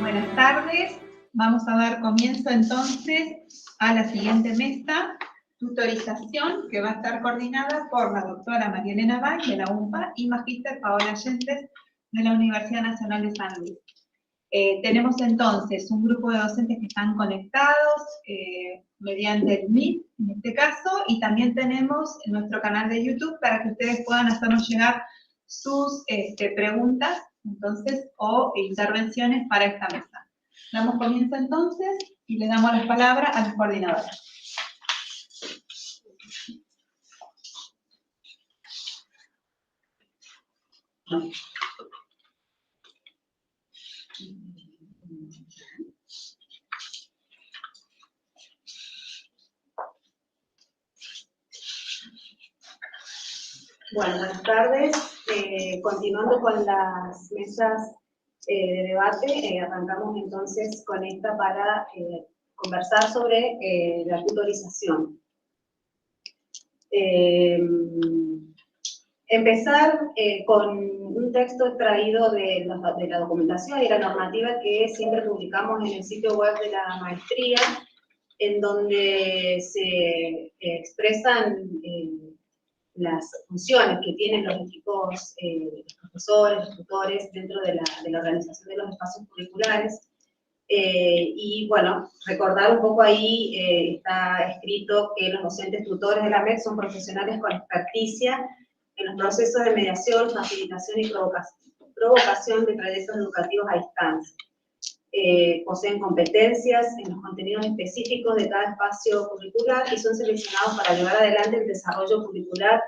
Buenas tardes. Vamos a dar comienzo entonces a la siguiente mesa, tutorización, que va a estar coordinada por la doctora María Elena Bay de la UMPA y magíster Paola Yentes de la Universidad Nacional de San Luis. Tenemos entonces un grupo de docentes que están conectados mediante el Meet, en este caso, y también tenemos nuestro canal de YouTube para que ustedes puedan hacernos llegar sus preguntas, entonces, o intervenciones para esta mesa. Damos comienzo entonces y le damos la palabra a las coordinadoras. Bueno, buenas tardes. Continuando con las mesas de debate, arrancamos entonces con esta para conversar sobre la tutorización. Empezar con un texto extraído de la documentación y la normativa que siempre publicamos en el sitio web de la maestría, en donde se expresan las funciones que tienen los equipos, los profesores, los tutores dentro de la organización de los espacios curriculares. Y bueno, recordar un poco ahí, está escrito que los docentes tutores de la MEC son profesionales con experticia en los procesos de mediación, facilitación y provocación de proyectos educativos a distancia. Poseen competencias en los contenidos específicos de cada espacio curricular y son seleccionados para llevar adelante el desarrollo curricular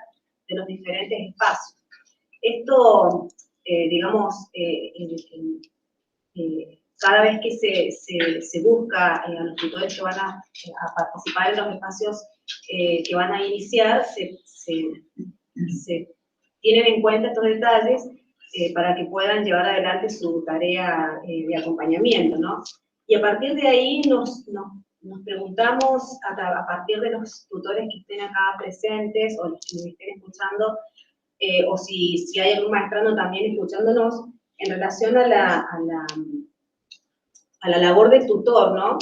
de los diferentes espacios. Esto, digamos, cada vez que se busca a los tutores que van a participar en los espacios que van a iniciar, se tienen en cuenta estos detalles para que puedan llevar adelante su tarea de acompañamiento, ¿no? Y a partir de ahí nos preguntamos, a partir de los tutores que estén acá presentes, o los que nos estén escuchando, o si hay algún maestrando también escuchándonos, en relación a la labor del tutor, ¿no?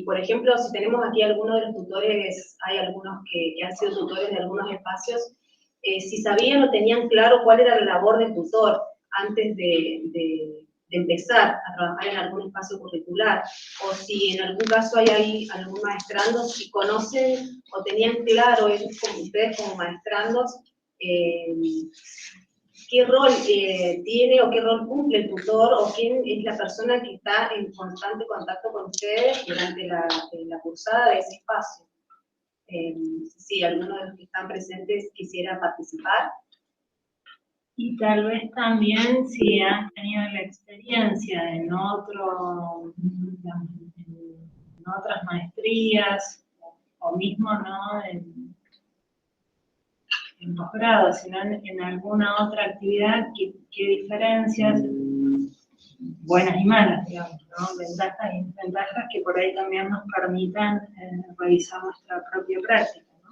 Por ejemplo, si tenemos aquí algunos de los tutores, hay algunos que han sido tutores de algunos espacios, si sabían o tenían claro cuál era la labor del tutor antes de empezar a trabajar en algún espacio curricular, o si en algún caso hay algún maestrando, si conocen o tenían claro ellos, como ustedes como maestrandos, qué rol tiene o qué rol cumple el tutor, o quién es la persona que está en constante contacto con ustedes durante la cursada de ese espacio. Si alguno de los que están presentes quisiera participar. Y tal vez también si han tenido la experiencia en otras maestrías, o mismo no en posgrado, sino en alguna otra actividad, qué diferencias, buenas y malas, digamos, ¿no? Ventajas y desventajas que por ahí también nos permitan revisar nuestra propia práctica, ¿no?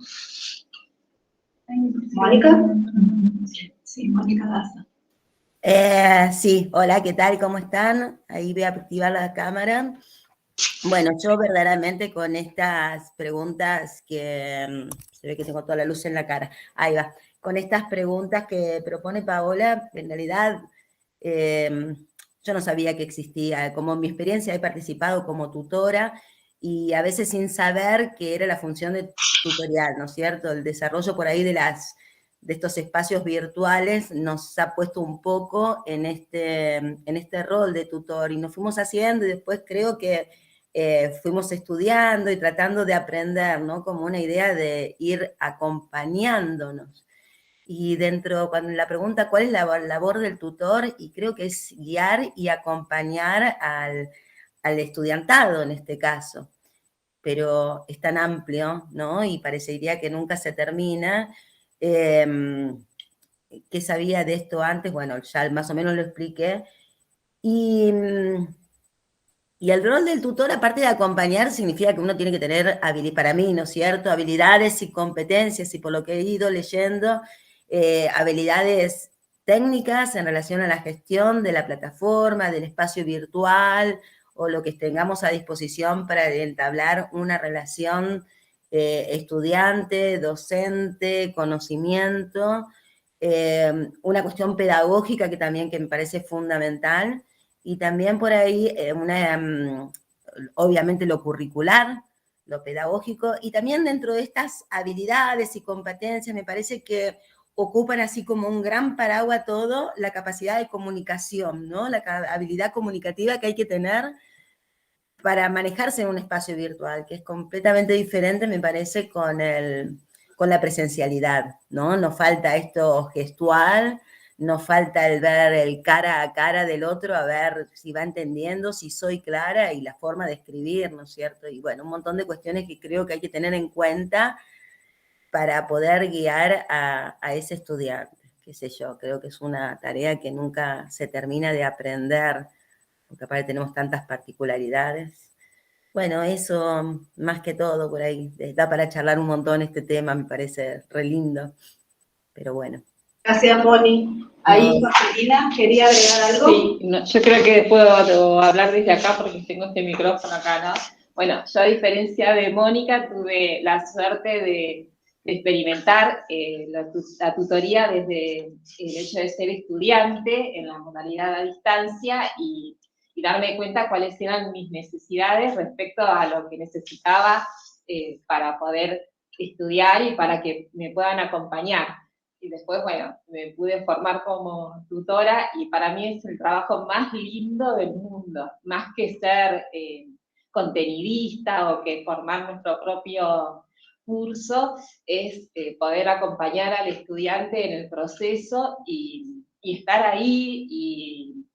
¿Mónica? Sí, Mónica Daza. Sí, hola, ¿qué tal? ¿Cómo están? Ahí voy a activar la cámara. Bueno, yo verdaderamente con estas preguntas que... se ve que tengo toda la luz en la cara. Ahí va. Con estas preguntas que propone Paola, en realidad yo no sabía que existía. Como en mi experiencia he participado como tutora y a veces sin saber qué era la función de tutorial, ¿no es cierto? El desarrollo por ahí de estos espacios virtuales nos ha puesto un poco en este rol de tutor y nos fuimos haciendo y después creo que fuimos estudiando y tratando de aprender, ¿no? Como una idea de ir acompañándonos. Y cuando la pregunta, ¿cuál es la labor del tutor? Y creo que es guiar y acompañar al estudiantado en este caso. Pero es tan amplio, ¿no? Y parecería que nunca se termina. ¿Qué sabía de esto antes? Bueno, ya más o menos lo expliqué. Y el rol del tutor, aparte de acompañar, significa que uno tiene que tener, para mí, ¿no es cierto?, habilidades y competencias, y por lo que he ido leyendo, habilidades técnicas en relación a la gestión de la plataforma, del espacio virtual, o lo que tengamos a disposición para entablar una relación estudiante, docente, conocimiento, una cuestión pedagógica que también que me parece fundamental, y también por ahí obviamente lo curricular, lo pedagógico, y también dentro de estas habilidades y competencias me parece que ocupan así como un gran paraguas todo la capacidad de comunicación, ¿no? La habilidad comunicativa que hay que tener para manejarse en un espacio virtual, que es completamente diferente, me parece, con la presencialidad, ¿no? Nos falta esto gestual, nos falta el ver el cara a cara del otro, a ver si va entendiendo, si soy clara, y la forma de escribir, ¿no es cierto? Y bueno, un montón de cuestiones que creo que hay que tener en cuenta para poder guiar a ese estudiante, qué sé yo, creo que es una tarea que nunca se termina de aprender, porque aparte tenemos tantas particularidades. Bueno, eso más que todo por ahí, da para charlar un montón este tema, me parece re lindo, pero bueno. Gracias, Moni. Ahí, Marcelina, ¿quería agregar algo? Sí, no, yo creo que puedo hablar desde acá porque tengo este micrófono acá, ¿no? Bueno, yo a diferencia de Mónica tuve la suerte de experimentar la tutoría desde el hecho de ser estudiante en la modalidad a distancia y darme cuenta cuáles eran mis necesidades respecto a lo que necesitaba para poder estudiar y para que me puedan acompañar. Y después, bueno, me pude formar como tutora y para mí es el trabajo más lindo del mundo, más que ser contenidista o que formar nuestro propio curso, es poder acompañar al estudiante en el proceso y estar ahí y,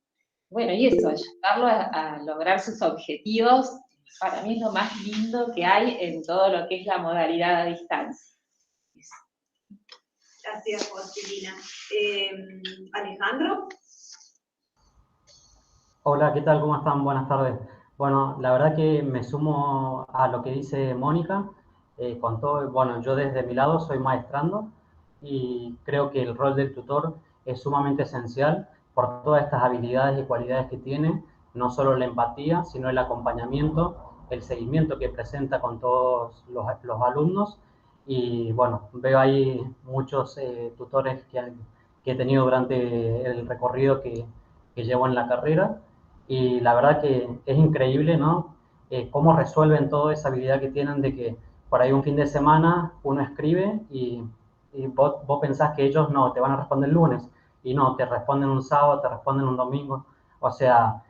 bueno, y eso, ayudarlo a lograr sus objetivos. Para mí es lo más lindo que hay en todo lo que es la modalidad a distancia. Gracias, Marcelina. Alejandro. Hola, ¿qué tal? ¿Cómo están? Buenas tardes. Bueno, la verdad que me sumo a lo que dice Mónica. Con todo, bueno, yo desde mi lado soy maestrando y creo que el rol del tutor es sumamente esencial por todas estas habilidades y cualidades que tiene, no solo la empatía, sino el acompañamiento, el seguimiento que presenta con todos los alumnos. Y bueno, veo ahí muchos tutores que he tenido durante el recorrido que llevo en la carrera. Y la verdad que es increíble, ¿no? Cómo resuelven toda esa habilidad que tienen de que por ahí un fin de semana uno escribe y vos pensás que ellos no, te van a responder el lunes, y no, te responden un sábado, te responden un domingo. O sea,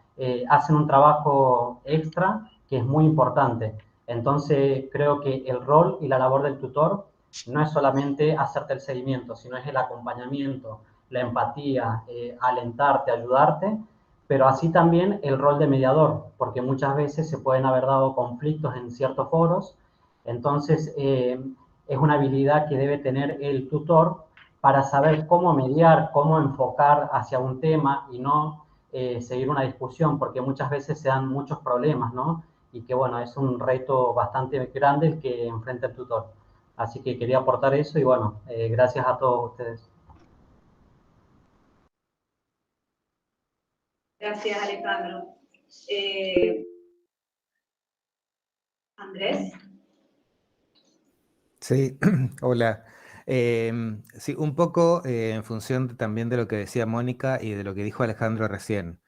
hacen un trabajo extra que es muy importante. Entonces creo que el rol y la labor del tutor no es solamente hacerte el seguimiento, sino es el acompañamiento, la empatía, alentarte, ayudarte, pero así también el rol de mediador, porque muchas veces se pueden haber dado conflictos en ciertos foros. Entonces es una habilidad que debe tener el tutor para saber cómo mediar, cómo enfocar hacia un tema y no seguir una discusión, porque muchas veces se dan muchos problemas, ¿no? Y que bueno, es un reto bastante grande el que enfrenta el tutor. Así que quería aportar eso y bueno, gracias a todos ustedes. Gracias, Alejandro. Andrés. Sí, hola. Sí, un poco en función también de lo que decía Mónica y de lo que dijo Alejandro recién.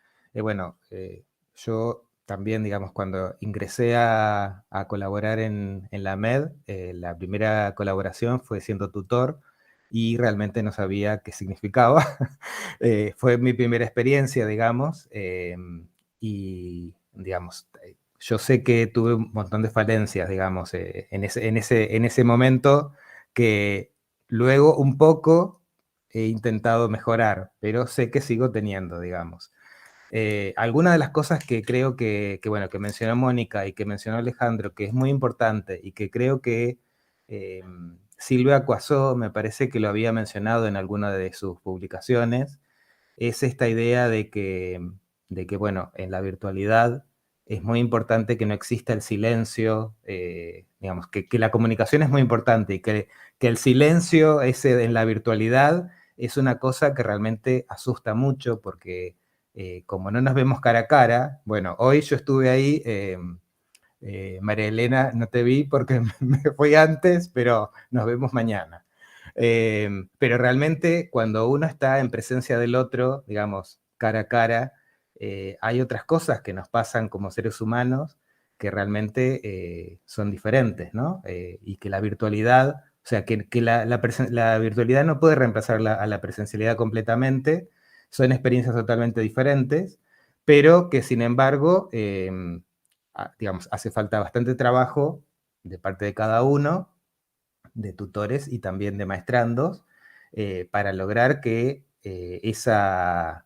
Yo también, digamos, cuando ingresé a colaborar en la MED, la primera colaboración fue siendo tutor y realmente no sabía qué significaba. Fue mi primera experiencia, digamos, y, digamos, yo sé que tuve un montón de falencias, digamos, en ese momento, que luego un poco he intentado mejorar, pero sé que sigo teniendo, digamos. Algunas de las cosas que creo bueno, que mencionó Mónica y que mencionó Alejandro, que es muy importante y que creo que Silvia Coazó me parece que lo había mencionado en alguna de sus publicaciones, es esta idea de que bueno, en la virtualidad es muy importante que no exista el silencio, digamos, que la comunicación es muy importante y que el silencio ese en la virtualidad es una cosa que realmente asusta mucho porque como no nos vemos cara a cara, bueno, hoy yo estuve ahí, María Elena, no te vi porque me fui antes, pero nos vemos mañana. Pero realmente cuando uno está en presencia del otro, digamos, cara a cara, hay otras cosas que nos pasan como seres humanos que realmente son diferentes, ¿no? Y que la virtualidad, o sea, que la virtualidad no puede reemplazar a la presencialidad completamente, son experiencias totalmente diferentes, pero que sin embargo, digamos, hace falta bastante trabajo de parte de cada uno, de tutores y también de maestrandos, para lograr que esa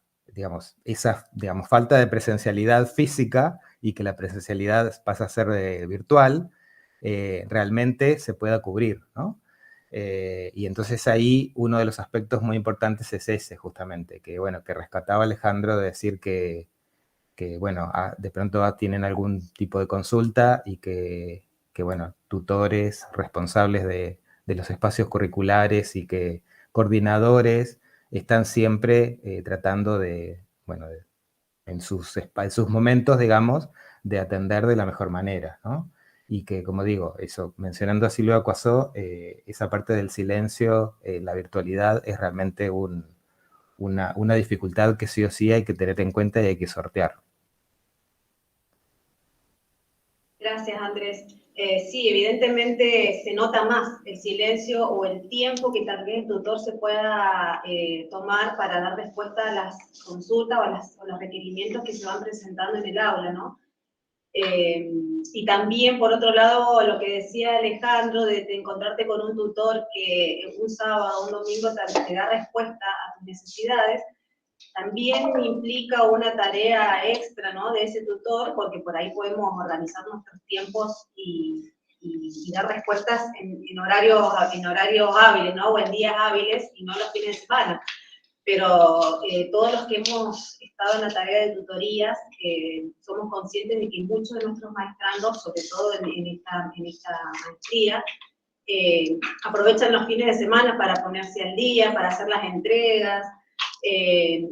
falta de presencialidad física y que la presencialidad pase a ser virtual, realmente se pueda cubrir, ¿no? Y entonces ahí uno de los aspectos muy importantes es ese, justamente, que bueno, que rescataba Alejandro de decir que bueno, de pronto tienen algún tipo de consulta y que bueno, tutores responsables de los espacios curriculares y que coordinadores están siempre tratando de, bueno, en sus momentos, digamos, de atender de la mejor manera, ¿no? Y que, como digo, eso, mencionando a Silvia Coazó, esa parte del silencio, la virtualidad, es realmente una dificultad que sí o sí hay que tener en cuenta y hay que sortear. Gracias, Andrés. Sí, evidentemente se nota más el silencio o el tiempo que también el tutor se pueda tomar para dar respuesta a las consultas o los requerimientos que se van presentando en el aula, ¿no? Y también, por otro lado, lo que decía Alejandro, de encontrarte con un tutor que un sábado o un domingo te da respuesta a tus necesidades, también implica una tarea extra, ¿no?, de ese tutor, porque por ahí podemos organizar nuestros tiempos y dar respuestas en horarios hábiles, ¿no?, o en días hábiles y no los fines de semana. Pero todos los que hemos estado en la tarea de tutorías somos conscientes de que muchos de nuestros maestrandos, sobre todo en esta maestría, aprovechan los fines de semana para ponerse al día, para hacer las entregas.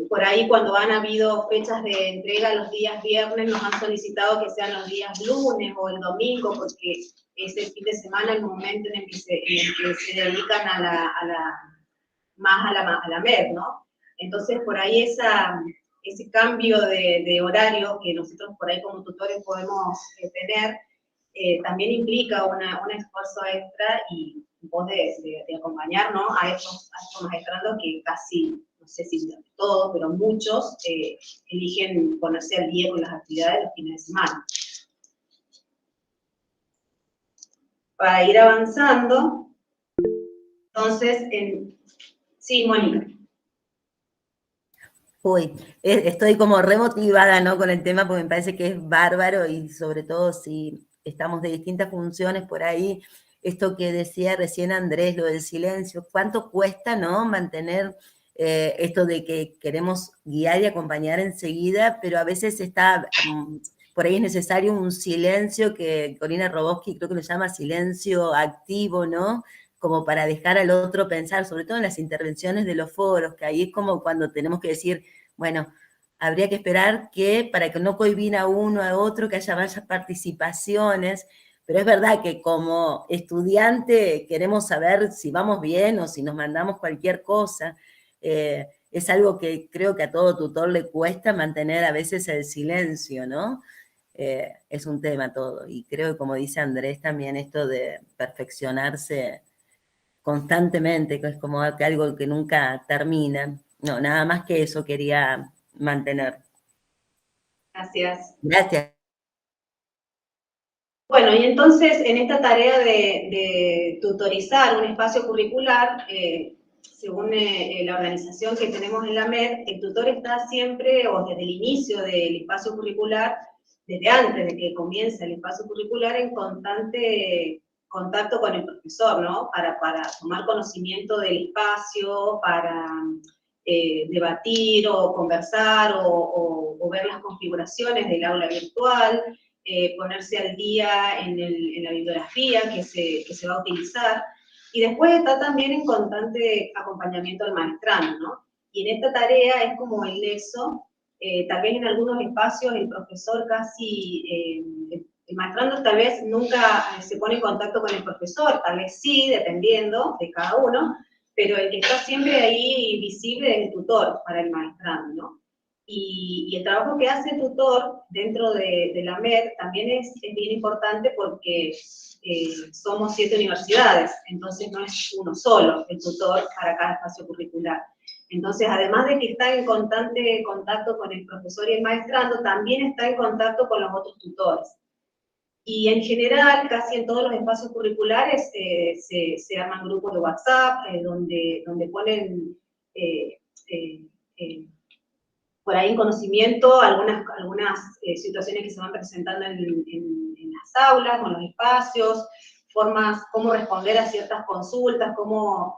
Por ahí cuando han habido fechas de entrega los días viernes, nos han solicitado que sean los días lunes o el domingo, porque es el fin de semana el momento en el que se dedican más a la MED, ¿no? Entonces, por ahí ese cambio de horario que nosotros por ahí como tutores podemos tener, también implica un esfuerzo extra y vos de acompañar, ¿no?, a estos maestrandos que casi, no sé si todos, pero muchos eligen ponerse al día con las actividades de los fines de semana. Para ir avanzando, entonces, sí, Mónica. Uy, estoy como remotivada, ¿no?, con el tema, porque me parece que es bárbaro y sobre todo si estamos de distintas funciones por ahí, esto que decía recién Andrés, lo del silencio, ¿cuánto cuesta, no?, mantener esto de que queremos guiar y acompañar enseguida, pero a veces por ahí es necesario un silencio que Corina Roboski creo que lo llama silencio activo, ¿no?, como para dejar al otro pensar, sobre todo en las intervenciones de los foros, que ahí es como cuando tenemos que decir, bueno, habría que esperar que, para que no cohibir a uno a otro, que haya varias participaciones, pero es verdad que como estudiante queremos saber si vamos bien o si nos mandamos cualquier cosa. Es algo que creo que a todo tutor le cuesta mantener a veces el silencio, ¿no? Es un tema todo, y creo que como dice Andrés también esto de perfeccionarse constantemente, que es como que algo que nunca termina. No, nada más que eso quería mantener. Gracias. Gracias. Bueno, y entonces en esta tarea de tutorizar un espacio curricular, según la organización que tenemos en la MED, el tutor está siempre, o desde el inicio del espacio curricular, desde antes de que comience el espacio curricular, en constante contacto con el profesor, ¿no? Para tomar conocimiento del espacio, para debatir o conversar o ver las configuraciones del aula virtual, ponerse al día en la bibliografía que se va a utilizar. Y después está también en constante acompañamiento al maestrando, ¿no? Y en esta tarea es como el nexo, tal vez en algunos espacios el profesor casi, el maestrando tal vez nunca se pone en contacto con el profesor, tal vez sí, dependiendo de cada uno, pero el que está siempre ahí visible es el tutor para el maestrando, ¿no? Y el trabajo que hace el tutor dentro de la MED también es bien importante porque somos 7 universidades, entonces no es uno solo el tutor para cada espacio curricular. Entonces, además de que está en constante contacto con el profesor y el maestrando, también está en contacto con los otros tutores. Y en general, casi en todos los espacios curriculares se arman grupos de WhatsApp, donde ponen por ahí en conocimiento algunas situaciones que se van presentando en las aulas, con los espacios, formas, cómo responder a ciertas consultas, cómo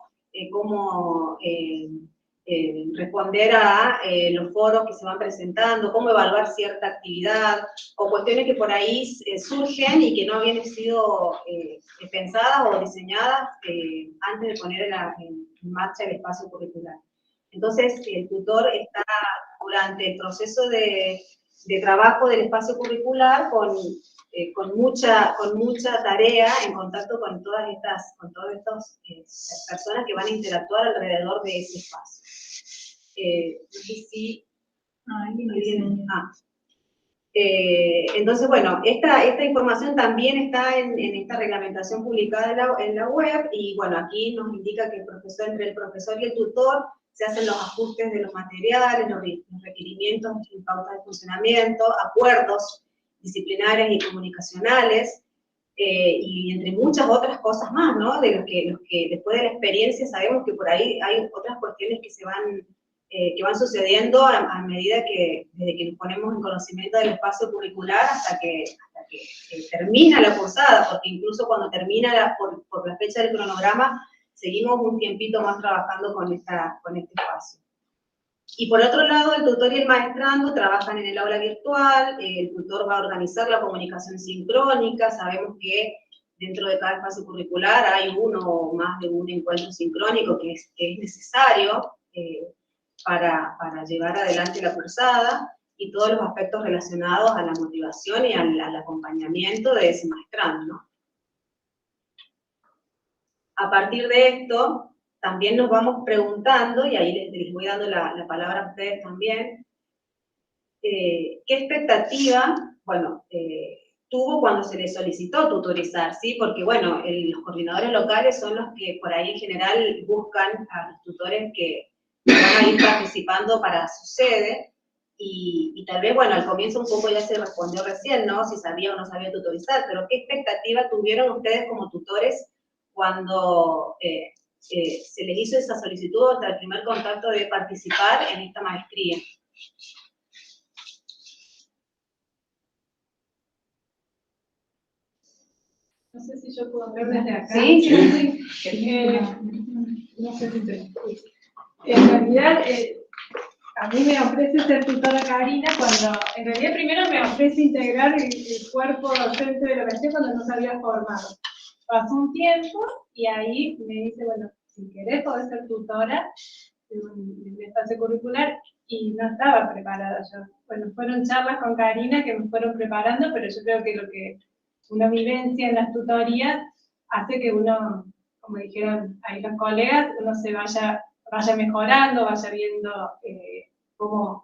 responder a los foros que se van presentando, cómo evaluar cierta actividad, o cuestiones que por ahí surgen y que no habían sido pensadas o diseñadas antes de poner en marcha el espacio curricular. Entonces, el tutor está durante el proceso de trabajo del espacio curricular con mucha tarea en contacto con todas estas personas que van a interactuar alrededor de ese espacio. No sé si... entonces, bueno, esta información también está en esta reglamentación publicada en la web, y bueno, aquí nos indica que entre el profesor y el tutor se hacen los ajustes de los materiales, los requerimientos y pautas de funcionamiento, acuerdos disciplinarios y comunicacionales, y entre muchas otras cosas más, ¿no? De los que después de la experiencia sabemos que por ahí hay otras cuestiones que van sucediendo a medida desde que nos ponemos en conocimiento del espacio curricular hasta que termina la cursada, porque incluso cuando termina por la fecha del cronograma, seguimos un tiempito más trabajando con este espacio. Y por otro lado, el tutor y el maestrando trabajan en el aula virtual, el tutor va a organizar la comunicación sincrónica, sabemos que dentro de cada espacio curricular hay uno o más de un encuentro sincrónico que es necesario para llevar adelante la cursada, y todos los aspectos relacionados a la motivación y al acompañamiento de ese maestrando, ¿no? A partir de esto, también nos vamos preguntando, y ahí les voy dando la palabra a ustedes también, ¿qué expectativa, bueno, tuvo cuando se les solicitó tutorizar, ¿sí? Porque, bueno, los coordinadores locales son los que por ahí en general buscan a los tutores que van a ir participando para su sede, y tal vez, bueno, al comienzo un poco ya se respondió recién, ¿no? Si sabía o no sabía tutorizar, pero ¿qué expectativa tuvieron ustedes como tutores cuando se les hizo esa solicitud hasta el primer contacto de participar en esta maestría? No sé si yo puedo hablar desde acá. Sí. No sé si en realidad, a mí me ofrece ser tutora Karina cuando, en realidad primero me ofrece integrar el cuerpo docente de la maestría cuando no se había formado. Pasó un tiempo y ahí me dice, bueno, si querés podés ser tutora de un espacio curricular, y no estaba preparada yo. Bueno, fueron charlas con Karina que me fueron preparando, pero yo creo que lo que una vivencia en las tutorías hace que uno, como dijeron ahí los colegas, uno se vaya mejorando, vaya viendo cómo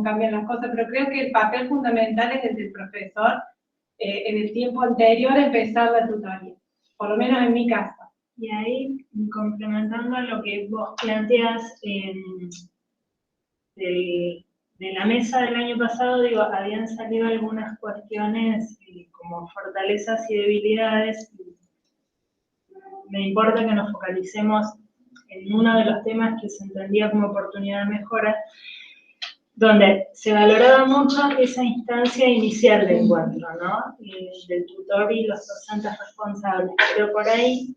cambian las cosas, pero creo que el papel fundamental es el del profesor en el tiempo anterior a empezar la tutoría, por lo menos en mi caso. Y ahí, complementando a lo que vos planteas de la mesa del año pasado, digo, habían salido algunas cuestiones como fortalezas y debilidades. Me importa que nos focalicemos en uno de los temas que se entendía como oportunidad de mejora, donde se valoraba mucho esa instancia inicial del encuentro, ¿no? Del tutor y los docentes responsables, pero por ahí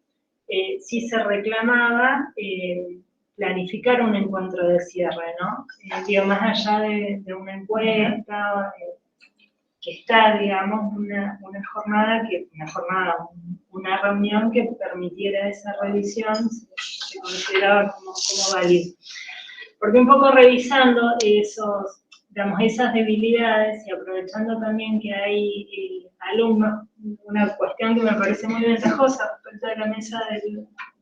sí se reclamaba planificar un encuentro de cierre, ¿no? Digo, más allá de una encuesta, que está, digamos, una jornada, una reunión que permitiera esa revisión, se consideraba como válido. Porque un poco revisando esas debilidades y aprovechando también que hay alumnos, una cuestión que me parece muy ventajosa respecto de la mesa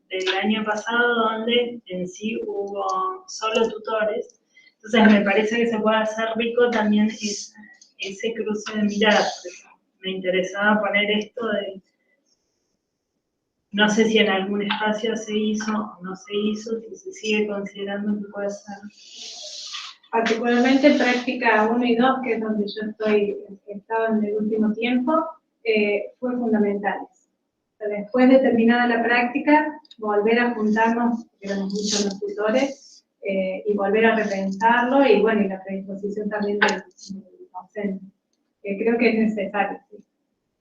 del año pasado, donde en sí hubo solo tutores. Entonces me parece que se puede hacer rico también ese cruce de miradas. Me interesaba poner esto de, no sé si en algún espacio se hizo o no se hizo, si se sigue considerando que puede ser. Particularmente práctica 1 y 2, que es donde yo he estado en el último tiempo, fue fundamental. Después de terminada la práctica, volver a juntarnos, éramos muchos los tutores, y volver a repensarlo, y bueno, y la predisposición también del docente. Creo que es necesario, sí.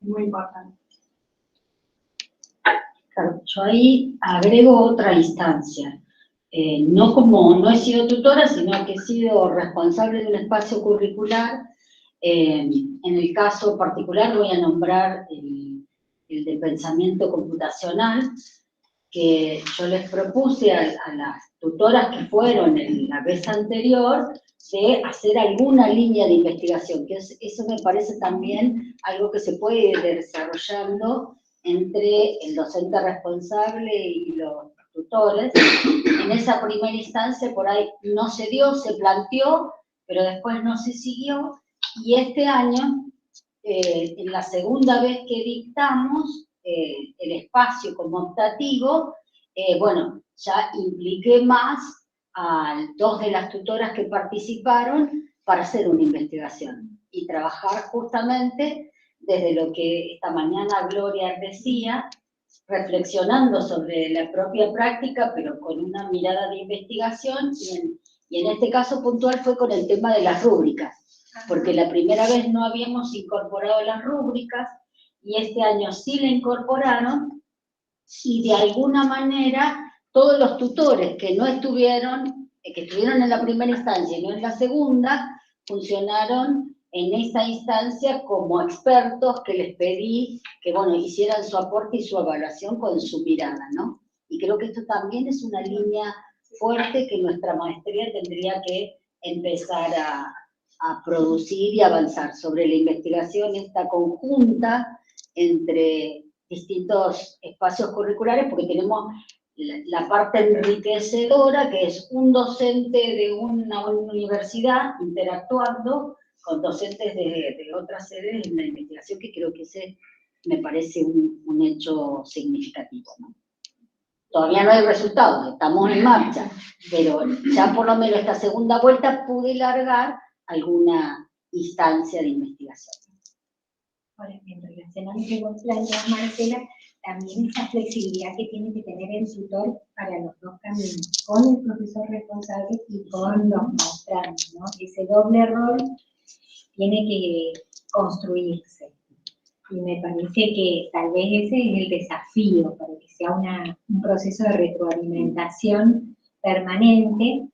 Es muy importante. Claro, yo ahí agrego otra instancia. No he sido tutora, sino que he sido responsable de un espacio curricular. En el caso particular voy a nombrar el de pensamiento computacional, que yo les propuse a las tutoras que fueron en la vez anterior de hacer alguna línea de investigación, que eso me parece también algo que se puede ir desarrollando entre el docente responsable y los tutores. En esa primera instancia por ahí no se dio, se planteó, pero después no se siguió, y este año, en la segunda vez que dictamos el espacio como optativo, bueno, ya impliqué más a 2 de las tutoras que participaron para hacer una investigación y trabajar justamente desde lo que esta mañana Gloria decía, reflexionando sobre la propia práctica, pero con una mirada de investigación, y en este caso puntual fue con el tema de las rúbricas, porque la primera vez no habíamos incorporado las rúbricas, y este año sí la incorporaron, y de alguna manera todos los tutores que no estuvieron, que estuvieron en la primera instancia y no en la segunda, funcionaron en esa instancia como expertos que les pedí que, bueno, hicieran su aporte y su evaluación con su mirada, ¿no? Y creo que esto también es una línea fuerte que nuestra maestría tendría que empezar a producir y avanzar sobre la investigación esta conjunta entre distintos espacios curriculares, porque tenemos la parte enriquecedora, que es un docente de una universidad interactuando con docentes de otras sedes en la investigación, que creo que ese me parece un hecho significativo, ¿no? Todavía no hay resultados, estamos en marcha, pero ya por lo menos esta segunda vuelta pude largar alguna instancia de investigación. Ahora, en relación a lo que vos planteas, Marcela, también esa flexibilidad que tiene que tener el tutor para los dos caminos, con el profesor responsable y con los maestrandos, ¿no? Ese doble rol tiene que construirse. Y me parece que tal vez ese es el desafío, para que sea un proceso de retroalimentación permanente.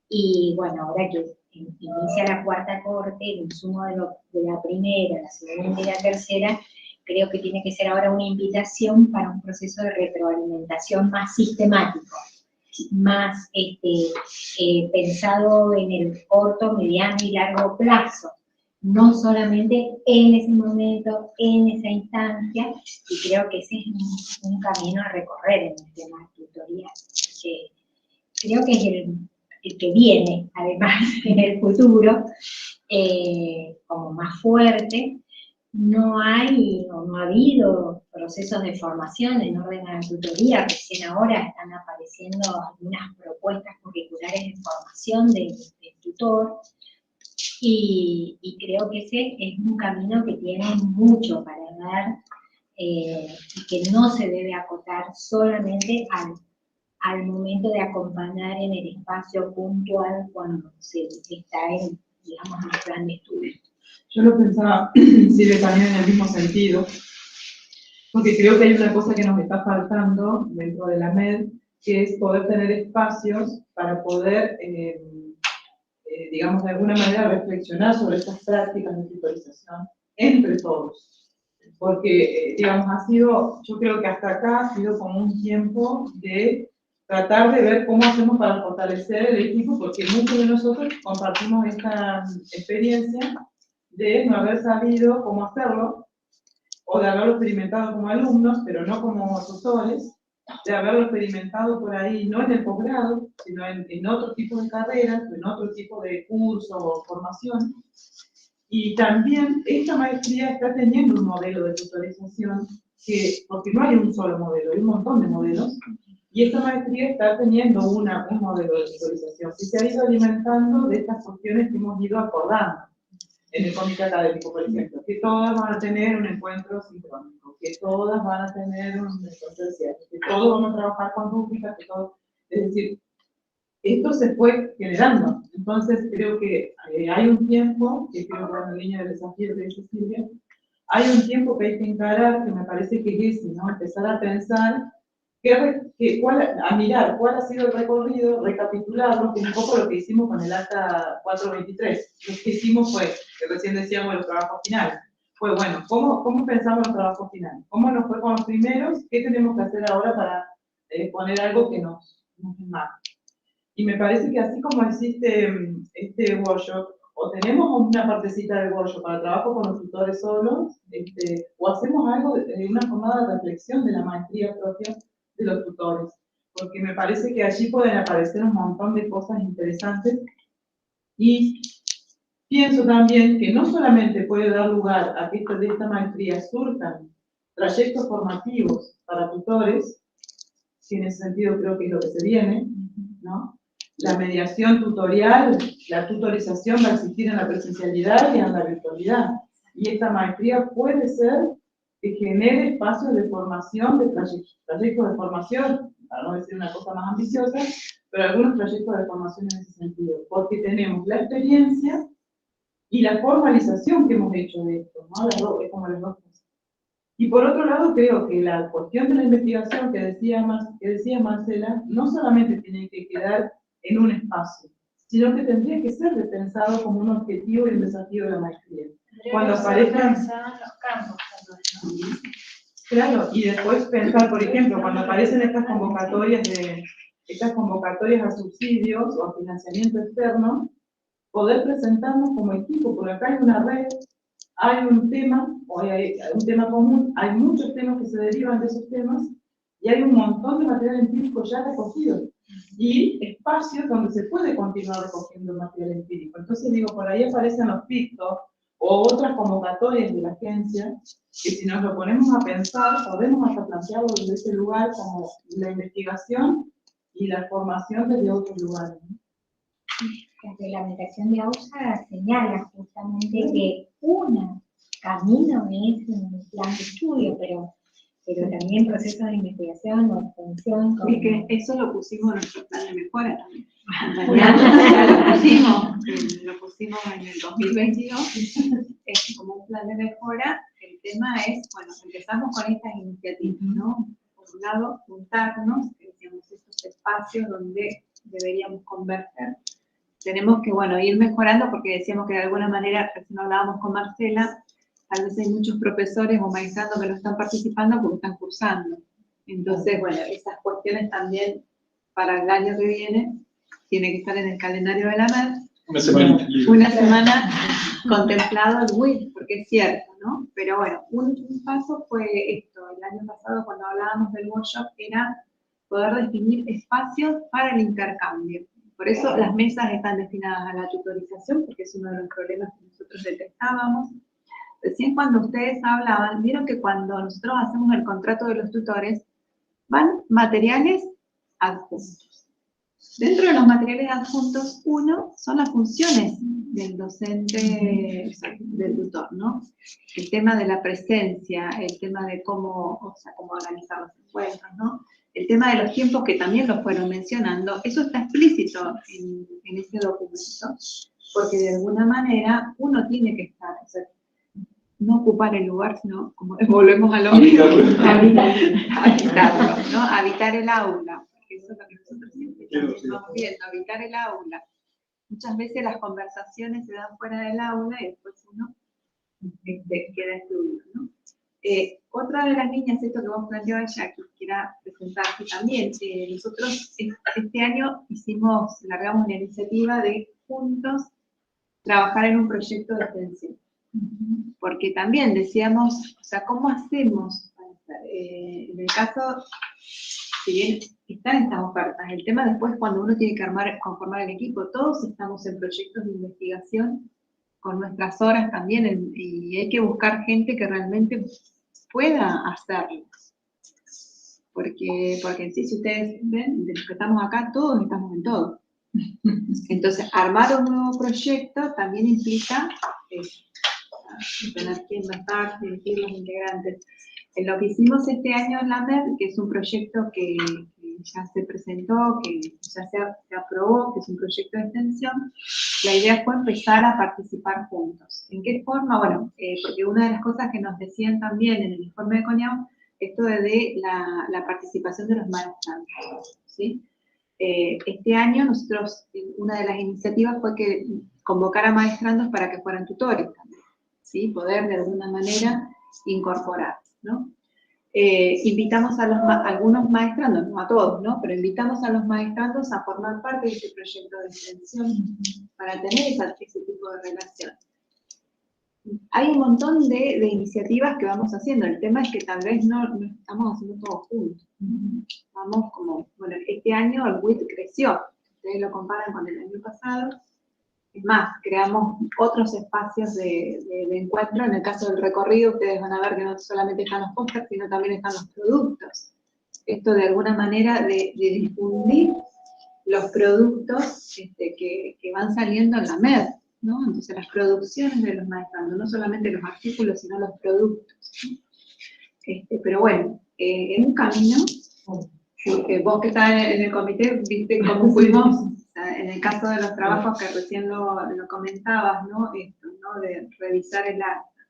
Y bueno, ahora que inicia la cuarta corte, el insumo de la primera, la segunda y la tercera, creo que tiene que ser ahora una invitación para un proceso de retroalimentación más sistemático, más pensado en el corto, mediano y largo plazo, no solamente en ese momento, en esa instancia, y creo que ese es un camino a recorrer en el tema tutorial, porque creo que es el que viene, además, en el futuro, como más fuerte. No hay o no ha habido procesos de formación en orden a la tutoría, recién ahora están apareciendo algunas propuestas curriculares de formación del tutor, y creo que ese es un camino que tiene mucho para dar, y que no se debe acotar solamente al momento de acompañar en el espacio puntual cuando se está en, digamos, en el plan de estudio. Yo lo pensaba, Silvia, también en el mismo sentido, porque creo que hay una cosa que nos está faltando dentro de la MED, que es poder tener espacios para poder, digamos, de alguna manera reflexionar sobre estas prácticas de tutorización entre todos. porque, digamos, ha sido, yo creo que hasta acá ha sido como un tiempo de tratar de ver cómo hacemos para fortalecer el equipo, porque muchos de nosotros compartimos esta experiencia de no haber sabido cómo hacerlo, o de haberlo experimentado como alumnos, pero no como tutores, de haberlo experimentado por ahí, no en el posgrado, sino en otro tipo de carreras, en otro tipo de curso o formación. Y también esta maestría está teniendo un modelo de tutorización, porque no hay un solo modelo, hay un montón de modelos, y esta maestría está teniendo un modelo de tutorización que se ha ido alimentando de estas cuestiones que hemos ido acordando en el comité académico, por ejemplo, que todas van a tener un encuentro sincrónico, que todas van a tener un encuentro cierto, que todos vamos a trabajar con rúbricas, que todos, es decir, esto se fue generando. Entonces creo que hay un tiempo, que creo que en la línea del desafío que dice Silvia, hay un tiempo que hay que encarar, que me parece que es ese, ¿no? Empezar a pensar, a mirar cuál ha sido el recorrido, recapitularlo, que es un poco lo que hicimos con el acta 423. Lo que hicimos fue, que recién decíamos, los trabajos finales. Fue, bueno, ¿cómo pensamos los trabajos finales? ¿Cómo nos fue con los primeros? ¿Qué tenemos que hacer ahora para poner algo que nos marque? Y me parece que así como existe este workshop, o tenemos una partecita del workshop para trabajo con los tutores solos, o hacemos algo de una jornada de reflexión de la maestría propia de los tutores, porque me parece que allí pueden aparecer un montón de cosas interesantes, y pienso también que no solamente puede dar lugar a que de esta maestría surjan trayectos formativos para tutores, que en ese sentido creo que es lo que se viene, ¿no? La mediación tutorial, la tutorización va a existir en la presencialidad y en la virtualidad. Y esta maestría puede ser que genere espacios de formación, de trayectos de formación, para no decir una cosa más ambiciosa, pero algunos trayectos de formación en ese sentido. Porque tenemos la experiencia y la formalización que hemos hecho de esto, ¿no? Es como las dos cosas. Y por otro lado, creo que la cuestión de la investigación que decía Marcela, no solamente tiene que quedar en un espacio, sino que tendría que ser repensado como un objetivo y un desafío de la maestría. Cuando aparezcan los campos, claro, y después pensar, por ejemplo, cuando aparecen estas convocatorias a subsidios o a financiamiento externo, poder presentarnos como equipo, porque acá hay una red, hay un tema, o hay un tema común, hay muchos temas que se derivan de esos temas, y hay un montón de material empírico ya recogido, y espacios donde se puede continuar recogiendo material empírico. Entonces digo, por ahí aparecen los pictos, o otras convocatorias de la agencia, que si nos lo ponemos a pensar, podemos hasta plantearlo desde ese lugar como la investigación y la formación desde otros lugares, ¿no? La reglamentación de AUSA señala justamente que un camino es un plan de estudio, pero también procesos de investigación o extensión. Y que eso lo pusimos en nuestro plan de mejora también. Lo pusimos en el 2022 como un plan de mejora. El tema es, bueno, empezamos con estas iniciativas, ¿no? Por un lado, juntarnos, decíamos, estos espacios donde deberíamos converger. Tenemos que, bueno, ir mejorando, porque decíamos que de alguna manera, recién hablábamos con Marcela, tal vez hay muchos profesores o maestrando que no están participando porque están cursando. Entonces, bueno, esas cuestiones también para el año que viene tiene que estar en el calendario de la MED. Una semana contemplado el WIT, porque es cierto, ¿no? Pero bueno, un paso fue esto. El año pasado, cuando hablábamos del workshop, era poder definir espacios para el intercambio. Por eso las mesas están destinadas a la tutorización, porque es uno de los problemas que nosotros detectábamos. Recién cuando ustedes hablaban, vieron que cuando nosotros hacemos el contrato de los tutores, van materiales adjuntos. Dentro de los materiales adjuntos, uno son las funciones del docente, o sea, del tutor, ¿no? El tema de la presencia, el tema de cómo organizar los encuentros, ¿no? El tema de los tiempos, que también lo fueron mencionando, eso está explícito en este documento, porque de alguna manera uno tiene que estar, o sea, no ocupar el lugar, sino, como volvemos a lo mismo, habitarlo, ¿no? Habitar el aula, porque eso es lo que nosotros siempre estamos viendo, habitar el aula. Muchas veces las conversaciones se dan fuera del aula y después uno queda excluido, ¿no? Otra de las líneas, esto que vos planteabas, Jackie, que era presentarte también. Nosotros este año largamos una iniciativa de juntos trabajar en un proyecto de extensión. Porque también decíamos, o sea, ¿cómo hacemos? En el caso, si bien están estas ofertas, el tema después cuando uno tiene que conformar el equipo, todos estamos en proyectos de investigación con nuestras horas también, y hay que buscar gente que realmente pueda hacerlo. Porque en sí, si ustedes ven, de los que estamos acá, todos estamos en todo. Entonces, armar un nuevo proyecto también implica tener quién va a estar, dirigir los integrantes. En lo que hicimos este año en la MED, que es un proyecto que ya se presentó, que ya se aprobó, que es un proyecto de extensión, la idea fue empezar a participar juntos. ¿En qué forma? Bueno, porque una de las cosas que nos decían también en el informe de CONIAU, esto de la participación de los maestrandos, ¿sí? Este año nosotros, una de las iniciativas fue que convocar a maestrandos para que fueran tutores también, ¿sí? Poder de alguna manera incorporar, ¿no? Invitamos a algunos maestrandos, no a todos, ¿no? Pero invitamos a los maestrandos a formar parte de este proyecto de extensión para tener ese tipo de relación. Hay un montón de iniciativas que vamos haciendo, el tema es que tal vez no estamos haciendo todo juntos. Vamos como, bueno, este año el WIT creció, ustedes lo comparan con el año pasado, es más, creamos otros espacios de encuentro. En el caso del recorrido, ustedes van a ver que no solamente están los pósters, sino también están los productos. Esto de alguna manera de difundir los productos que van saliendo en la MED, ¿no? Entonces las producciones de los maestrandos, no solamente los artículos, sino los productos, ¿no? Pero bueno, en un camino, vos que estás en el comité, viste cómo fuimos. En el caso de los trabajos que recién lo comentabas, ¿no? Esto, ¿no? De revisar el acta,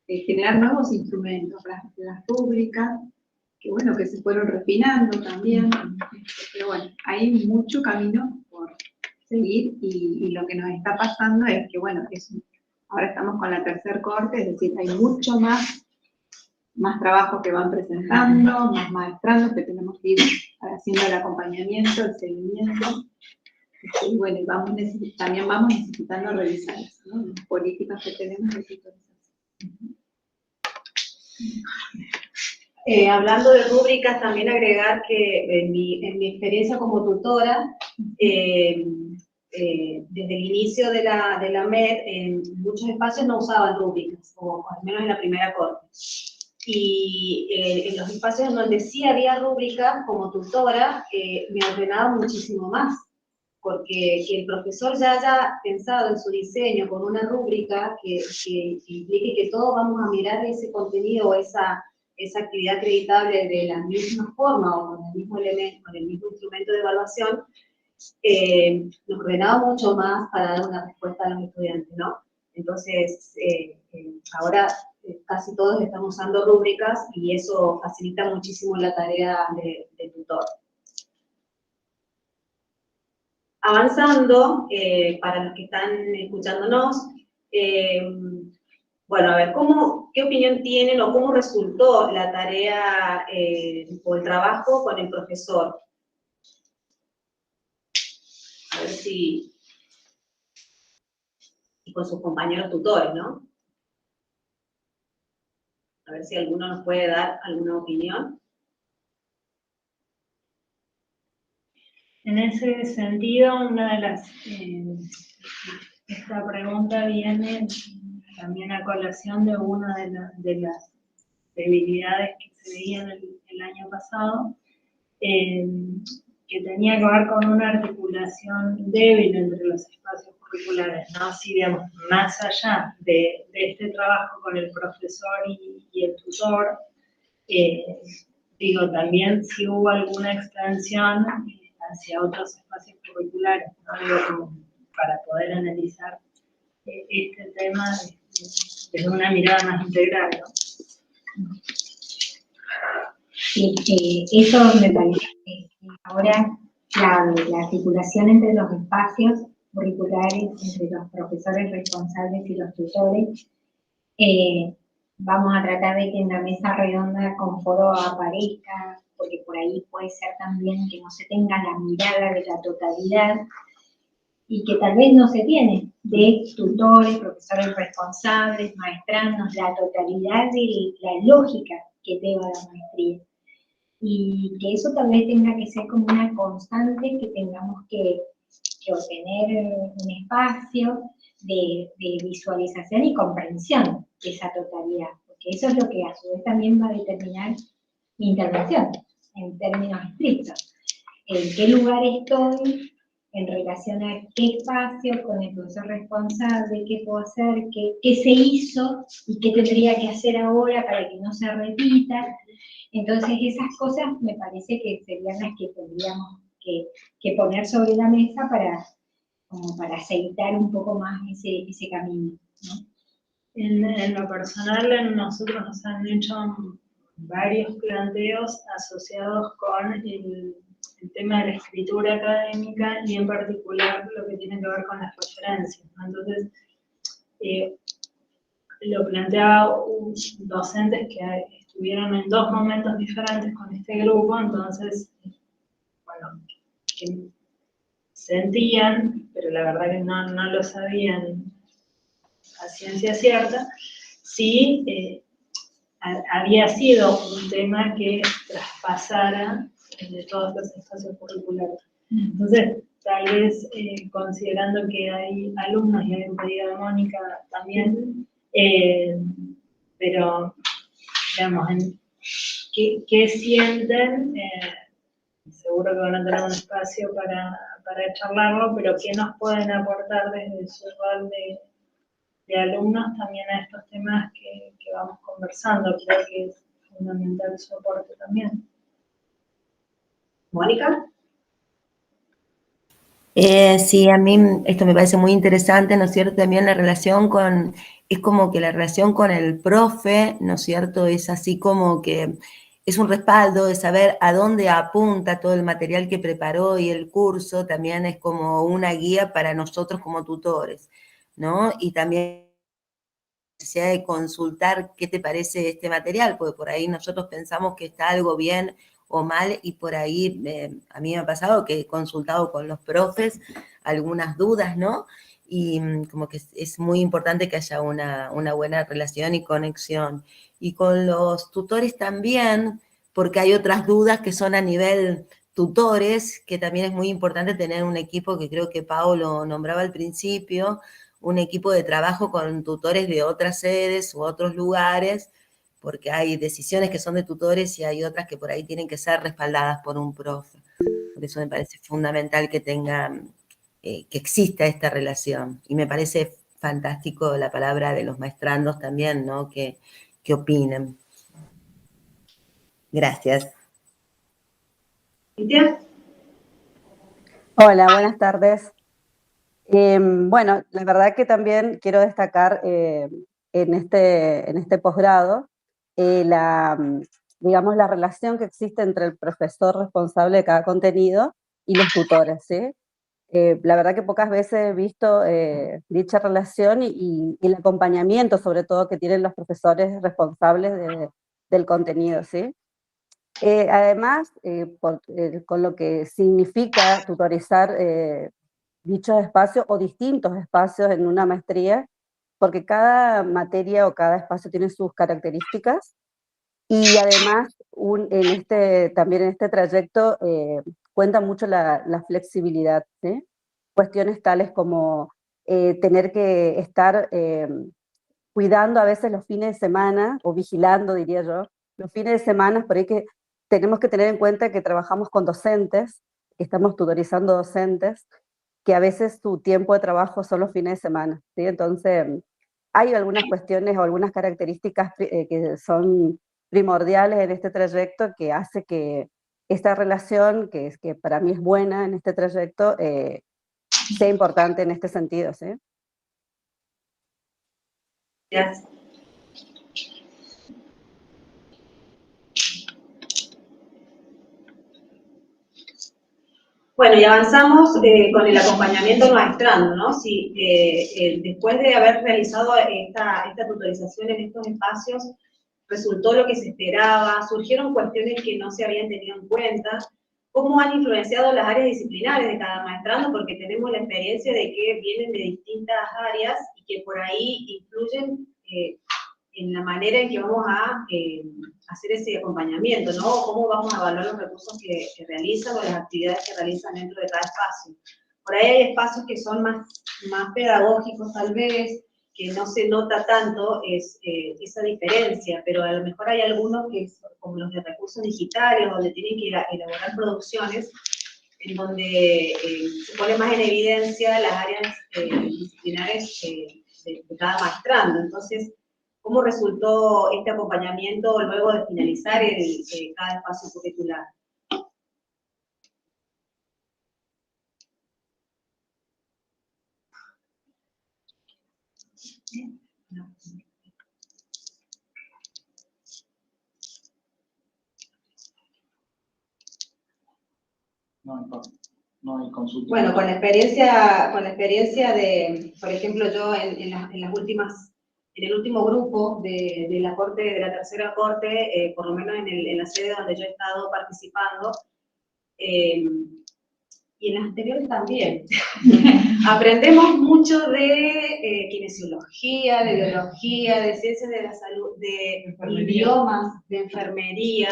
generar nuevos instrumentos, las rúbricas, que bueno, que se fueron refinando también, pero bueno, hay mucho camino por seguir, y lo que nos está pasando es que, bueno, ahora estamos con la tercer corte, es decir, hay mucho más trabajos que van presentando, más maestrandos que tenemos que ir haciendo el acompañamiento, el seguimiento. Y bueno, también vamos necesitando revisar eso, ¿no? Las políticas que tenemos de tutorización. Hablando de rúbricas, también agregar que en mi experiencia como tutora, desde el inicio de la MED, en muchos espacios no usaban rúbricas, o al menos en la primera corte. Y en los espacios en donde sí había rúbricas, como tutora, me ordenaba muchísimo más. Porque que el profesor ya haya pensado en su diseño con una rúbrica que implique que todos vamos a mirar ese contenido o esa actividad acreditable de la misma forma o con el mismo elemento, con el mismo instrumento de evaluación, nos ordenaba mucho más para dar una respuesta a los estudiantes, ¿no? Entonces, ahora casi todos estamos usando rúbricas y eso facilita muchísimo la tarea del tutor. Avanzando, para los que están escuchándonos, bueno, a ver, ¿qué opinión tienen o cómo resultó la tarea o el trabajo con el profesor? A ver y con sus compañeros tutores, ¿no? A ver si alguno nos puede dar alguna opinión. En ese sentido, una de las, esta pregunta viene también a colación de una de las debilidades que se veían el año pasado, que tenía que ver con una articulación débil entre los espacios curriculares, ¿no? Si, digamos, más allá de este trabajo con el profesor y el tutor, digo, también si hubo alguna extensión hacia otros espacios curriculares, ¿no? Digo, como para poder analizar este tema desde una mirada más integral, ¿no? Sí, eso me parece que ahora la articulación entre los espacios curriculares, entre los profesores responsables y los tutores, vamos a tratar de que en la mesa redonda con foro aparezca, porque por ahí puede ser también que no se tenga la mirada de la totalidad y que tal vez no se tiene de tutores, profesores responsables, maestrandos, la totalidad de la lógica que lleva la maestría. Y que eso tal vez tenga que ser como una constante que tengamos que obtener un espacio de visualización y comprensión de esa totalidad, porque eso es lo que a su vez también va a determinar mi intervención, en términos estrictos. En qué lugar estoy en relación a qué espacio, con el profesor responsable, qué puedo hacer, qué se hizo y qué tendría que hacer ahora para que no se repita. Entonces esas cosas me parece que serían las que tendríamos que poner sobre la mesa como para aceitar un poco más ese camino, ¿no? En lo personal, nosotros nos han hecho varios planteos asociados con el tema de la escritura académica y en particular lo que tiene que ver con las referencias, ¿no? Entonces, lo planteaba docentes que estuvieron en dos momentos diferentes con este grupo, entonces, bueno, que sentían, pero la verdad que no lo sabían a ciencia cierta, sí había sido un tema que traspasara de todos los espacios curriculares. Entonces, tal vez considerando que hay alumnos, y hay un pedido de Mónica también, pero, digamos, ¿qué sienten? Seguro que van a tener un espacio para charlarlo, pero ¿qué nos pueden aportar desde su rol de alumnos también a estos temas que vamos conversando? Creo que es fundamental su aporte también. ¿Mónica? Sí, a mí esto me parece muy interesante, ¿no es cierto? También la relación es como que la relación con el profe, ¿no es cierto? Es así como que es un respaldo de saber a dónde apunta todo el material que preparó y el curso, también es como una guía para nosotros como tutores, ¿no? Y también la necesidad de consultar qué te parece este material, porque por ahí nosotros pensamos que está algo bien o mal, y por ahí a mí me ha pasado que he consultado con los profes algunas dudas, ¿no? Y como que es muy importante que haya una buena relación y conexión. Y con los tutores también, porque hay otras dudas que son a nivel tutores, que también es muy importante tener un equipo, que creo que Pablo nombraba al principio, un equipo de trabajo con tutores de otras sedes u otros lugares, porque hay decisiones que son de tutores y hay otras que por ahí tienen que ser respaldadas por un profe. Por eso me parece fundamental que que exista esta relación. Y me parece fantástico la palabra de los maestrandos también, ¿no? Que opinen. Gracias. ¿Cintia? Hola, buenas tardes. Bueno, la verdad que también quiero destacar en este posgrado digamos, la relación que existe entre el profesor responsable de cada contenido y los tutores, ¿sí? La verdad que pocas veces he visto dicha relación y el acompañamiento, sobre todo, que tienen los profesores responsables del contenido, ¿sí? Además, con lo que significa tutorizar dichos espacios o distintos espacios en una maestría, porque cada materia o cada espacio tiene sus características, y además también en este trayecto cuenta mucho la flexibilidad, ¿sí? Cuestiones tales como tener que estar cuidando a veces los fines de semana, o vigilando, diría yo, los fines de semana, por ahí que tenemos que tener en cuenta que trabajamos con docentes, que estamos tutorizando docentes, que a veces su tiempo de trabajo son los fines de semana, ¿sí? Entonces, hay algunas cuestiones o algunas características que son primordiales en este trayecto, que hace que esta relación, que para mí es buena en este trayecto, sea importante en este sentido, ¿sí? Gracias. Bueno, y avanzamos con el acompañamiento maestrando, ¿no? Si, después de haber realizado esta tutorización en estos espacios, resultó lo que se esperaba, surgieron cuestiones que no se habían tenido en cuenta, cómo han influenciado las áreas disciplinares de cada maestrando, porque tenemos la experiencia de que vienen de distintas áreas y que por ahí influyen en la manera en que vamos a hacer ese acompañamiento, ¿no? Cómo vamos a evaluar los recursos que realizan o las actividades que realizan dentro de cada espacio. Por ahí hay espacios que son más pedagógicos tal vez, que no se nota tanto esa diferencia, pero a lo mejor hay algunos que son como los de recursos digitales, donde tienen que elaborar producciones, en donde se pone más en evidencia las áreas disciplinares de cada maestrando. Entonces, ¿cómo resultó este acompañamiento luego de finalizar cada espacio curricular? No hay consulta. Bueno, con la experiencia de, por ejemplo, yo en el último grupo de la corte, de la tercera corte, por lo menos en la sede donde yo he estado participando, y en las anteriores también, aprendemos mucho de kinesiología, de biología, de ciencias de la salud, de idiomas, de enfermería.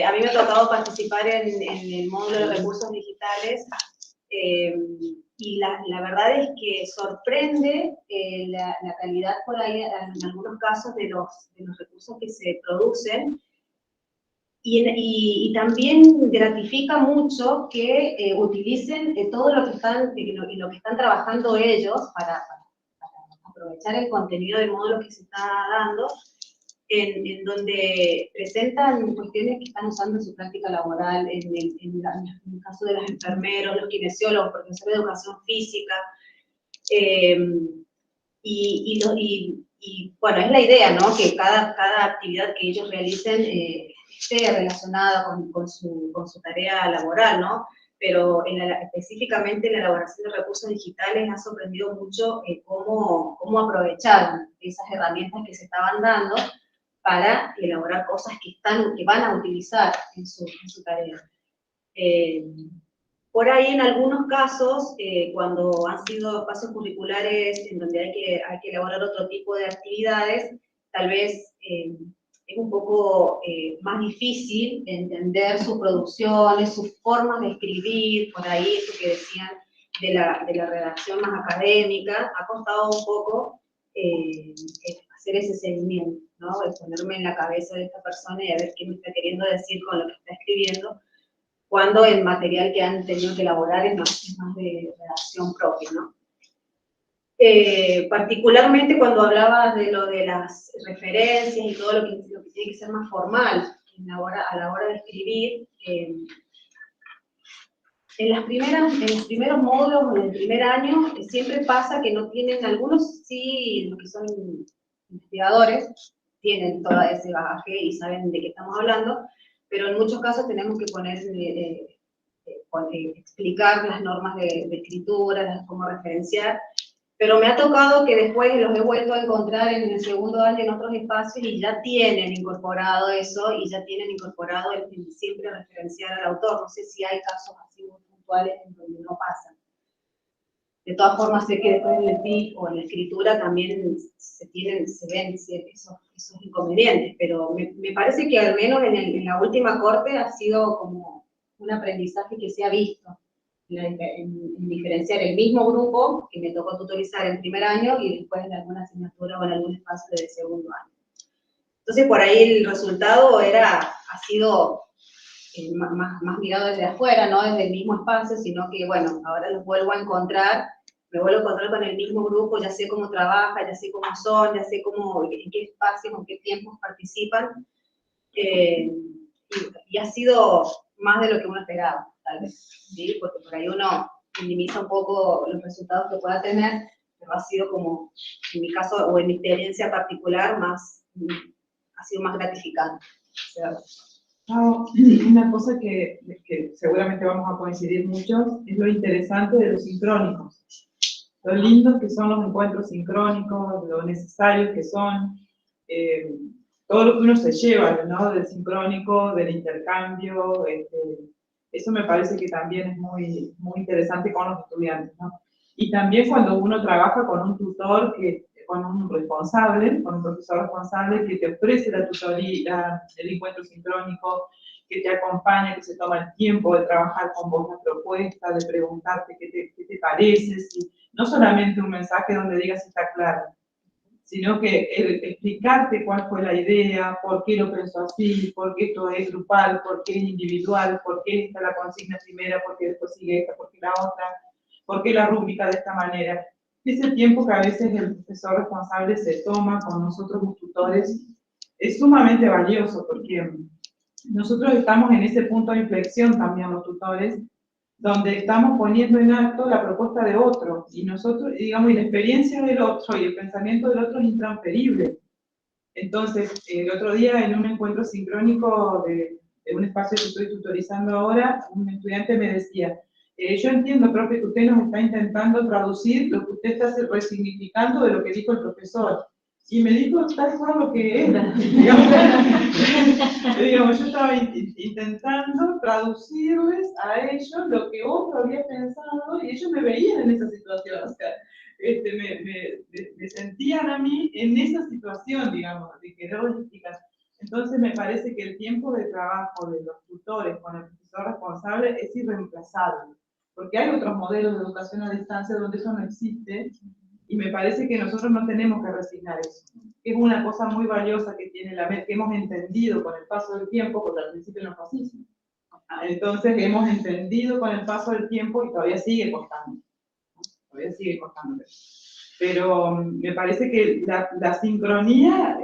A mí me ha tocado participar en el módulo de recursos digitales, y la verdad es que sorprende la calidad por ahí, en algunos casos, de los recursos que se producen, y también gratifica mucho que utilicen todo lo que están trabajando ellos para aprovechar el contenido del módulo que se está dando, en donde presentan cuestiones que están usando en su práctica laboral, en el caso de los enfermeros, los kinesiólogos, profesores de educación física, y bueno, es la idea, ¿no? Que cada actividad que ellos realicen esté relacionada con su tarea laboral, ¿no? Pero específicamente en la elaboración de recursos digitales ha sorprendido mucho cómo aprovecharon esas herramientas que se estaban dando para elaborar cosas que van a utilizar en su tarea. Por ahí, en algunos casos, cuando han sido espacios curriculares en donde hay que elaborar otro tipo de actividades, tal vez es un poco más difícil entender sus producciones, sus formas de escribir, por ahí eso que decían de la redacción más académica, ha costado un poco hacer ese seguimiento, ¿no? De ponerme en la cabeza de esta persona y a ver qué me está queriendo decir con lo que está escribiendo, cuando el material que han tenido que elaborar es más de redacción propia, ¿no? Particularmente cuando hablabas de lo de las referencias y todo lo que tiene que ser más formal a la hora de escribir, en los primeros módulos, en el primer año, siempre pasa que no tienen, algunos sí, los que son investigadores, tienen todo ese bagaje y saben de qué estamos hablando, pero en muchos casos tenemos que explicar las normas de escritura, cómo referenciar, pero me ha tocado que después los he vuelto a encontrar en el segundo año en otros espacios y ya tienen incorporado eso, y ya tienen incorporado el siempre referenciar al autor. No sé si hay casos así muy puntuales en donde no pasan. De todas formas, sé que después en el TIC o en la escritura también se ven esos inconvenientes, pero me parece que al menos en la última corte ha sido como un aprendizaje que se ha visto, en diferenciar el mismo grupo que me tocó tutorizar en primer año y después en alguna asignatura o en algún espacio de segundo año. Entonces, por ahí el resultado ha sido más mirado desde afuera, no desde el mismo espacio, sino que, bueno, ahora los vuelvo a encontrar, me vuelvo a encontrar con el mismo grupo, ya sé cómo trabaja, ya sé cómo son, ya sé en qué espacios, en qué tiempos participan, y ha sido más de lo que uno esperaba, tal vez, ¿sí? Porque por ahí uno minimiza un poco los resultados que pueda tener, pero ha sido como, en mi caso, o en mi experiencia particular, ha sido más gratificante. Una cosa que seguramente vamos a coincidir muchos es lo interesante de los sincrónicos. Lo lindos que son los encuentros sincrónicos, lo necesarios que son, todo lo que uno se lleva, ¿no? Del sincrónico, del intercambio, eso me parece que también es muy, muy interesante con los estudiantes, ¿no? Y también cuando uno trabaja con un tutor, con un responsable, con un profesor responsable que te ofrece la tutoría, el encuentro sincrónico, que te acompaña, que se toma el tiempo de trabajar con vos la propuesta, de preguntarte qué te parece, no solamente un mensaje donde digas si está claro, sino que explicarte cuál fue la idea, por qué lo pensó así, por qué esto es grupal, por qué es individual, por qué esta la consigna primera, por qué después sigue esta, por qué la otra, por qué la rúbrica de esta manera. Ese tiempo que a veces el profesor responsable se toma con nosotros los tutores es sumamente valioso, porque nosotros estamos en ese punto de inflexión también los tutores, donde estamos poniendo en acto la propuesta de otro, y nosotros, digamos, y la experiencia del otro y el pensamiento del otro es intransferible. Entonces, el otro día en un encuentro sincrónico de un espacio que estoy tutorizando ahora, un estudiante me decía, yo entiendo, profe, que usted nos está intentando traducir lo que usted está resignificando de lo que dijo el profesor. Y me dijo tal cual lo que era. Digamos, yo estaba intentando traducirles a ellos lo que otro había pensado y ellos me veían en esa situación. O sea, me sentían a mí en esa situación, digamos, de querer explicar. Entonces me parece que el tiempo de trabajo de los tutores con el profesor responsable es irreemplazable, porque hay otros modelos de educación a distancia donde eso no existe, y me parece que nosotros no tenemos que resignar eso. Es una cosa muy valiosa que tiene la MED, que hemos entendido con el paso del tiempo, porque al principio no fue así. Entonces hemos entendido con el paso del tiempo y todavía sigue costando. Todavía sigue costando. Pero me parece que la sincronía,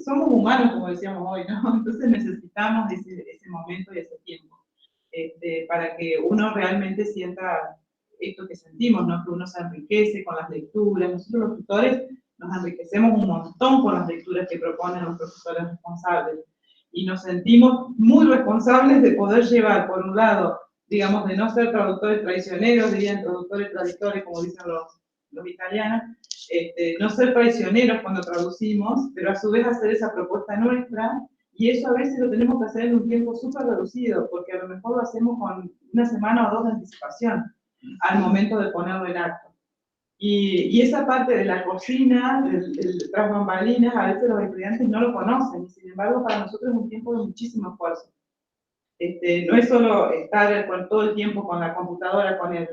somos humanos, como decíamos hoy, ¿no? Entonces necesitamos ese momento y ese tiempo para que uno realmente sienta esto que sentimos, ¿no? Que uno se enriquece con las lecturas. Nosotros los tutores nos enriquecemos un montón con las lecturas que proponen los profesores responsables y nos sentimos muy responsables de poder llevar, por un lado, digamos, de no ser traductores traicioneros, dirían traductores traditores, como dicen los italianos, no ser traicioneros cuando traducimos, pero a su vez hacer esa propuesta nuestra, y eso a veces lo tenemos que hacer en un tiempo súper reducido, porque a lo mejor lo hacemos con una semana o dos de anticipación al momento de ponerlo en acto. Y esa parte de la cocina, del tras bambalinas, a veces los estudiantes no lo conocen, y sin embargo para nosotros es un tiempo de muchísimo esfuerzo. No es solo estar todo el tiempo con la computadora, con el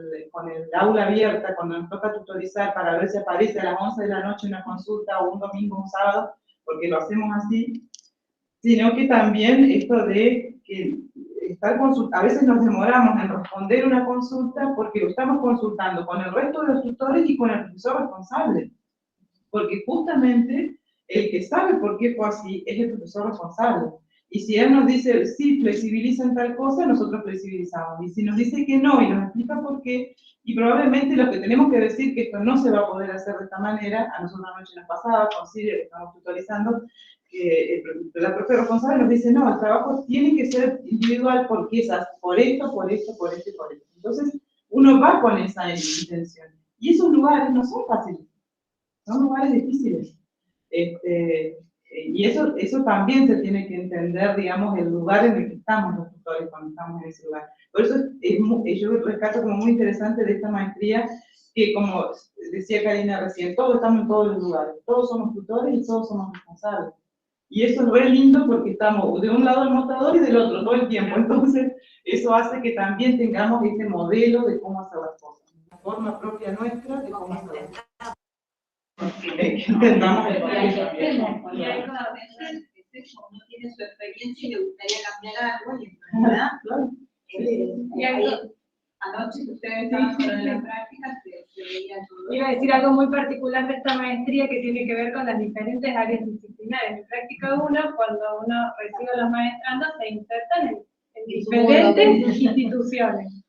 aula abierta, cuando nos toca tutorizar para ver si aparece a las 11 de la noche una consulta o un domingo, un sábado, porque lo hacemos así, sino que también esto de que a veces nos demoramos en responder una consulta porque lo estamos consultando con el resto de los tutores y con el profesor responsable, porque justamente el que sabe por qué fue así es el profesor responsable. Y si él nos dice, sí, flexibilizan tal cosa, nosotros flexibilizamos. Y si nos dice que no y nos explica por qué, y probablemente lo que tenemos que decir que esto no se va a poder hacer de esta manera, a nosotros anoche nos pasaba, con Silvia, que estamos tutorizando, que la profe responsable nos dice, no, el trabajo tiene que ser individual porque es así, por esto, por esto, por esto y por esto. Entonces, uno va con esa intención. Y esos lugares no son fáciles, son lugares difíciles. Y eso también se tiene que entender, digamos, el lugar en el que estamos los tutores cuando estamos en ese lugar. Por eso yo rescato como muy interesante de esta maestría, que como decía Karina recién, todos estamos en todos los lugares, todos somos tutores y todos somos responsables. Y eso es re lindo porque estamos de un lado del mostrador y del otro todo el tiempo. Entonces, eso hace que también tengamos este modelo de cómo hacer las cosas, una forma propia nuestra de cómo hacer las cosas. Intentamos y hay una veces uno tiene su experiencia y le gustaría cambiar algo, y en realidad, anoche que ustedes estaban en la práctica, se veía todo. Iba a decir algo muy particular de esta maestría que tiene que ver con las diferentes áreas disciplinares. En práctica 1, cuando uno recibe a los maestrandos, se insertan en diferentes instituciones.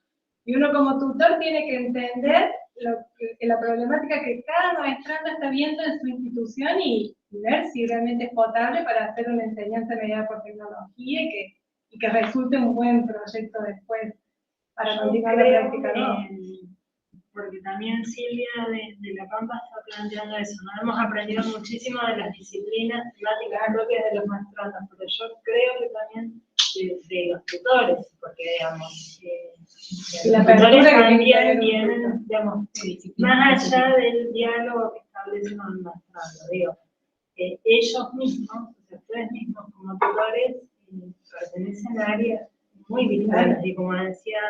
Y uno como tutor tiene que entender la problemática que cada maestrando está viendo en su institución y ver si realmente es potable para hacer una enseñanza mediada por tecnología y que resulte un buen proyecto después para Yo continuar la creo práctica, ¿no? porque también Silvia de La Pampa está planteando eso, ¿no? Hemos aprendido muchísimo de las disciplinas temáticas propias de los maestratos, pero yo creo que también de los tutores, porque digamos, La los tutores apertura que también tiene que tener tienen, digamos, más allá del diálogo que establecen con el maestrato, digo, ellos mismos, o sea, ustedes mismos como tutores, pertenecen a áreas muy vitales, y como decía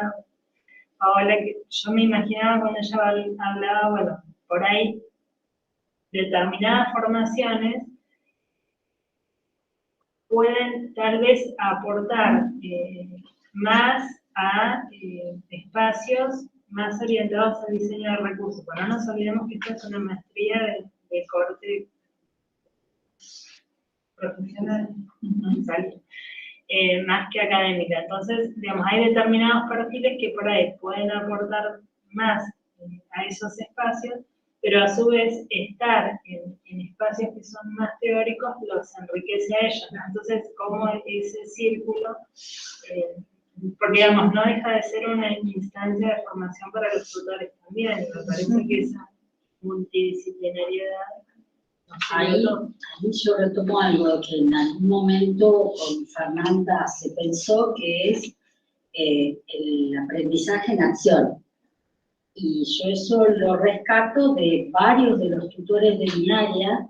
Paola, que yo me imaginaba cuando ella hablaba, bueno, por ahí, determinadas formaciones pueden tal vez aportar más a espacios más orientados al diseño de recursos. Pero no nos olvidemos que esto es una maestría de corte profesional, más que académica. Entonces, digamos, hay determinados perfiles que por ahí pueden aportar más a esos espacios, pero a su vez estar en espacios que son más teóricos los enriquece a ellos, ¿no? Entonces, como ese círculo, porque digamos, no deja de ser una instancia de formación para los tutores también, y me parece que esa multidisciplinariedad. Ahí yo retomo algo que en algún momento con Fernanda se pensó, que es el aprendizaje en acción. Y yo eso lo rescato de varios de los tutores de mi área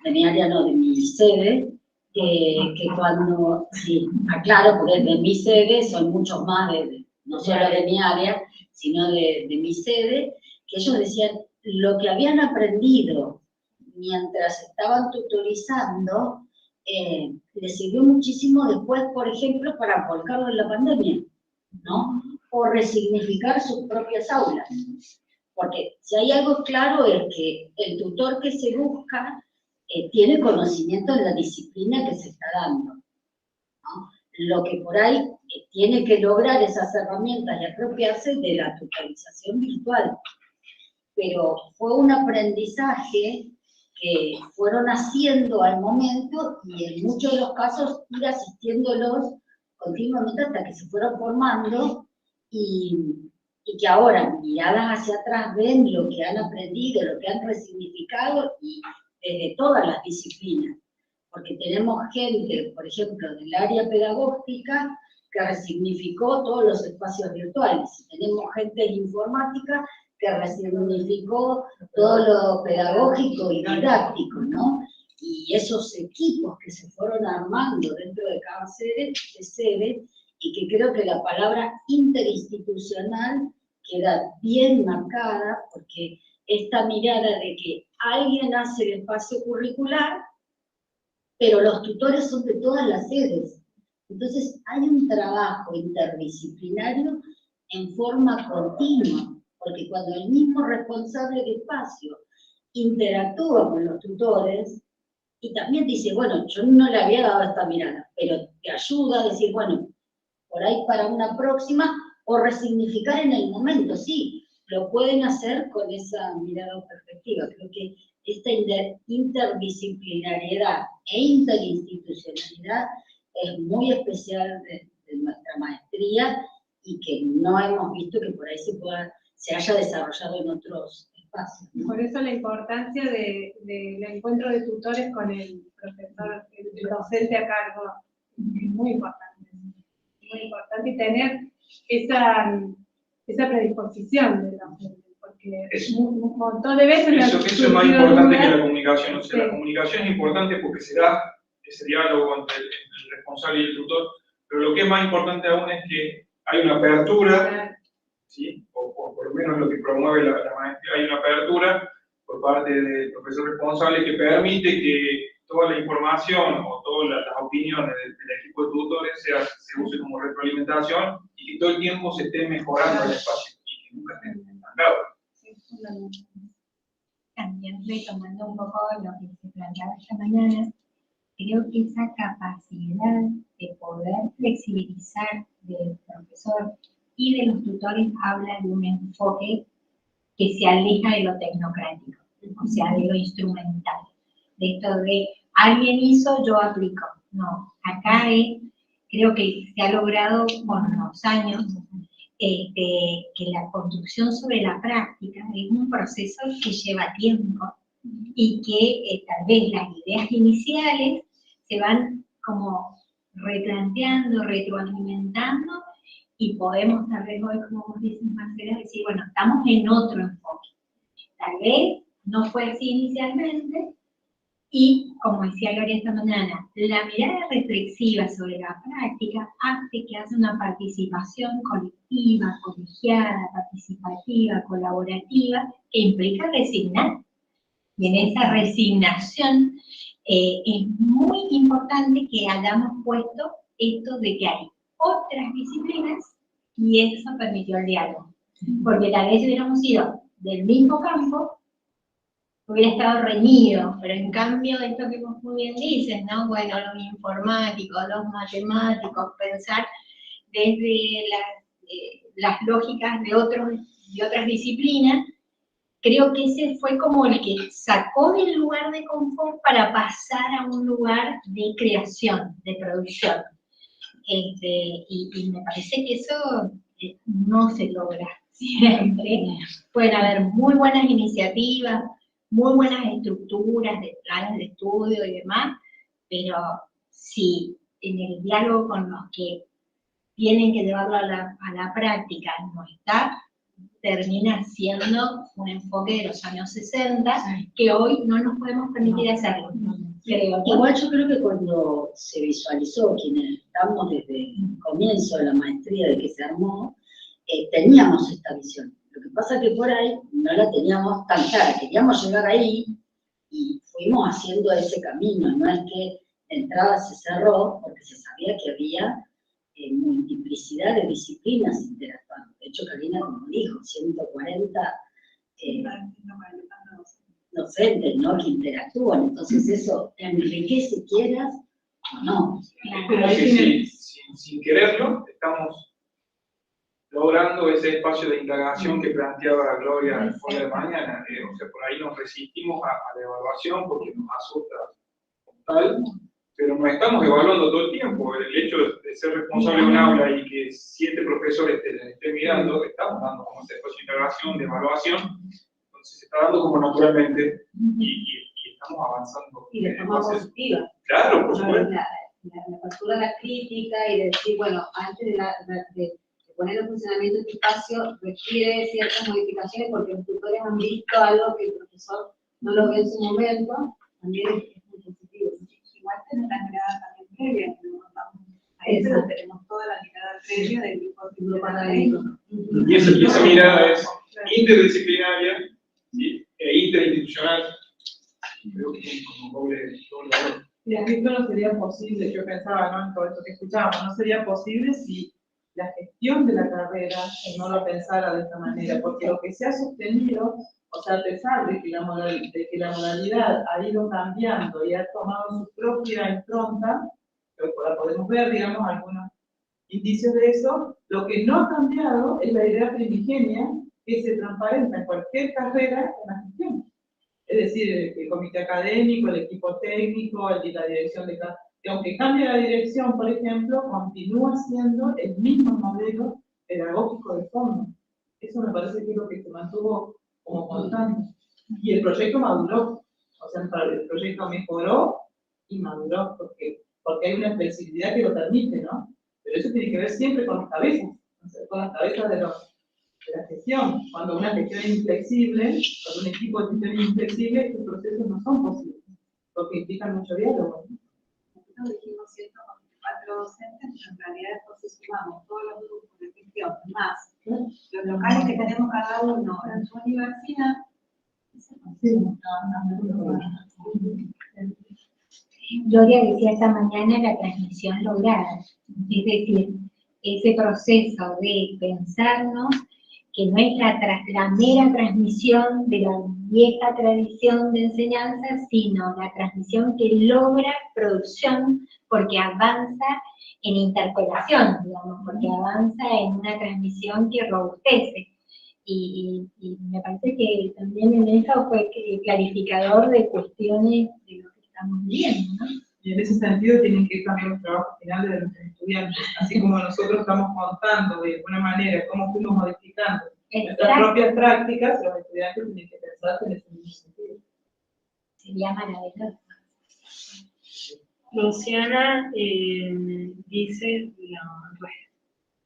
no, de mi sede, que cuando, sí, aclaro, porque de mi sede son muchos más, no solo de mi área, sino de mi sede, que ellos decían lo que habían aprendido mientras estaban tutorizando, les sirvió muchísimo después, por ejemplo, para volcarlo en la pandemia, ¿no? O resignificar sus propias aulas. Porque si hay algo claro es que el tutor que se busca tiene conocimiento de la disciplina que se está dando, ¿no? Lo que por ahí tiene que lograr esas herramientas y apropiarse de la tutorización virtual. Pero fue un aprendizaje que fueron haciendo al momento y en muchos de los casos ir asistiéndolos continuamente hasta que se fueron formando y que ahora, miradas hacia atrás, ven lo que han aprendido, lo que han resignificado y desde todas las disciplinas. Porque tenemos gente, por ejemplo, del área pedagógica que resignificó todos los espacios virtuales. Tenemos gente de informática que resignificó todo lo pedagógico y didáctico, ¿no? Y esos equipos que se fueron armando dentro de cada sede, y que creo que la palabra interinstitucional queda bien marcada, porque esta mirada de que alguien hace el espacio curricular, pero los tutores son de todas las sedes. Entonces hay un trabajo interdisciplinario en forma continua, porque cuando el mismo responsable de espacio interactúa con los tutores, y también dice, bueno, yo no le había dado esta mirada, pero te ayuda a decir, bueno, por ahí para una próxima, o resignificar en el momento, sí, lo pueden hacer con esa mirada o perspectiva. Creo que esta interdisciplinariedad e interinstitucionalidad es muy especial de nuestra maestría y que no hemos visto que por ahí se haya desarrollado en otros espacios, ¿no? Por eso la importancia del encuentro de tutores con el profesor, el docente a cargo, es muy importante. Muy importante y tener esa predisposición del docente, porque un montón de veces... Eso es más importante que la comunicación. O sea, la comunicación es importante porque se da ese diálogo entre el responsable y el tutor, pero lo que es más importante aún es que hay una apertura, ¿sí? O por lo menos lo que promueve la maestría, hay una apertura por parte del profesor responsable que permite que toda la información o todas las opiniones del equipo de tutores se use como retroalimentación y que todo el tiempo se esté mejorando el espacio y que nunca esté estancado. También retomando un poco lo que se planteaba esta mañana, creo que esa capacidad de poder flexibilizar del profesor y de los tutores habla de un enfoque que se aleja de lo tecnocrático, o sea, de lo instrumental, de esto de alguien hizo, yo aplico. No, acá es creo que se ha logrado con los años que la construcción sobre la práctica es un proceso que lleva tiempo y que tal vez las ideas iniciales se van como replanteando, retroalimentando, y podemos tal vez hoy, como vos dices, Marcela, decir, bueno, estamos en otro enfoque. Tal vez no fue así inicialmente, y como decía Gloria esta mañana, la mirada reflexiva sobre la práctica hace que haya una participación colectiva, colegiada, participativa, colaborativa, que implica resignar. Y en esa resignación es muy importante que hayamos puesto esto de que hay otras disciplinas y eso permitió el diálogo. Porque tal vez si hubiéramos ido del mismo campo, hubiera estado reñido, pero en cambio, esto que vos muy bien dices, ¿no? Bueno, los informáticos, los matemáticos, pensar desde las lógicas de otras disciplinas, creo que ese fue como el que sacó del lugar de confort para pasar a un lugar de creación, de producción. Y me parece que eso no se logra siempre. Pueden haber muy buenas iniciativas, muy buenas estructuras de planes de estudio y demás, pero si en el diálogo con los que tienen que llevarlo a la práctica no está, termina siendo un enfoque de los años 60, que hoy no nos podemos permitir hacerlo. Creo. Igual yo creo que cuando se visualizó, quienes estamos desde el comienzo de la maestría, de que se armó, teníamos esta visión. Lo que pasa es que por ahí no la teníamos tan clara, queríamos llegar ahí y fuimos haciendo ese camino, no es que de entrada se cerró porque se sabía que había multiplicidad de disciplinas interactuando. De hecho, Karina, como dijo, 140 docentes, ¿no?, que interactúan, entonces eso enriquece, quieras o no. Como que sin quererlo, estamos logrando ese espacio de indagación que planteaba Gloria el foro de mañana. O sea, por ahí nos resistimos a la evaluación porque nos asusta como tal, pero nos estamos evaluando todo el tiempo. El hecho de ser responsable de un aula y que 7 profesores te estén mirando, estamos dando como ese espacio de indagación, de evaluación, entonces se está dando como naturalmente y estamos avanzando. Y de forma positiva. Claro, por supuesto. La apertura a la crítica y decir, bueno, antes de poner en funcionamiento este espacio requiere ciertas modificaciones porque los tutores han visto algo que el profesor no lo ve en su momento, también es muy positivo. Igual tener la mirada también previa, que no vamos a eso, tenemos toda la mirada previa del grupo académico. Y esa mirada es interdisciplinaria, ¿sí?, e interinstitucional. Creo que tiene como doble valor. Y esto no sería posible, yo pensaba, ¿no?, en todo esto que escuchábamos, no sería posible si la gestión de la carrera no lo pensara de esta manera, porque lo que se ha sostenido, o sea, a pesar de que la modalidad ha ido cambiando y ha tomado su propia impronta, la podemos ver, digamos, algunos indicios de eso, lo que no ha cambiado es la idea primigenia que se transparenta en cualquier carrera en la gestión. Es decir, el comité académico, el equipo técnico, la dirección de cada... Y aunque cambie la dirección, por ejemplo, continúa siendo el mismo modelo pedagógico de fondo. Eso me parece que es lo que se mantuvo como constante. Y el proyecto maduró. O sea, el proyecto mejoró y maduró, porque hay una flexibilidad que lo permite, ¿no? Pero eso tiene que ver siempre con las cabezas, o sea, con las cabezas de la gestión. Cuando una gestión es inflexible, cuando un equipo de gestión es inflexible, estos procesos no son posibles, porque implican mucho diálogo. Nosotros dijimos 104 docentes, pero en realidad después sumamos todos los grupos de gestión, más los locales que tenemos cada uno en su universidad. Gloria decía esta mañana la transmisión lograda, es decir, ese proceso de pensarnos que no es la mera transmisión de la vieja tradición de enseñanza, sino la transmisión que logra producción porque avanza en interpelación, digamos, porque avanza en una transmisión que robustece. Y me parece que también en eso fue clarificador de cuestiones de lo que estamos viendo, ¿no? Y en ese sentido tienen que ir también los trabajos finales de los estudiantes, así como nosotros estamos contando de alguna manera cómo fuimos modificando nuestras propias prácticas, los estudiantes tienen que pensar en ese mismo sentido. Sería maravilloso. Luciana dice,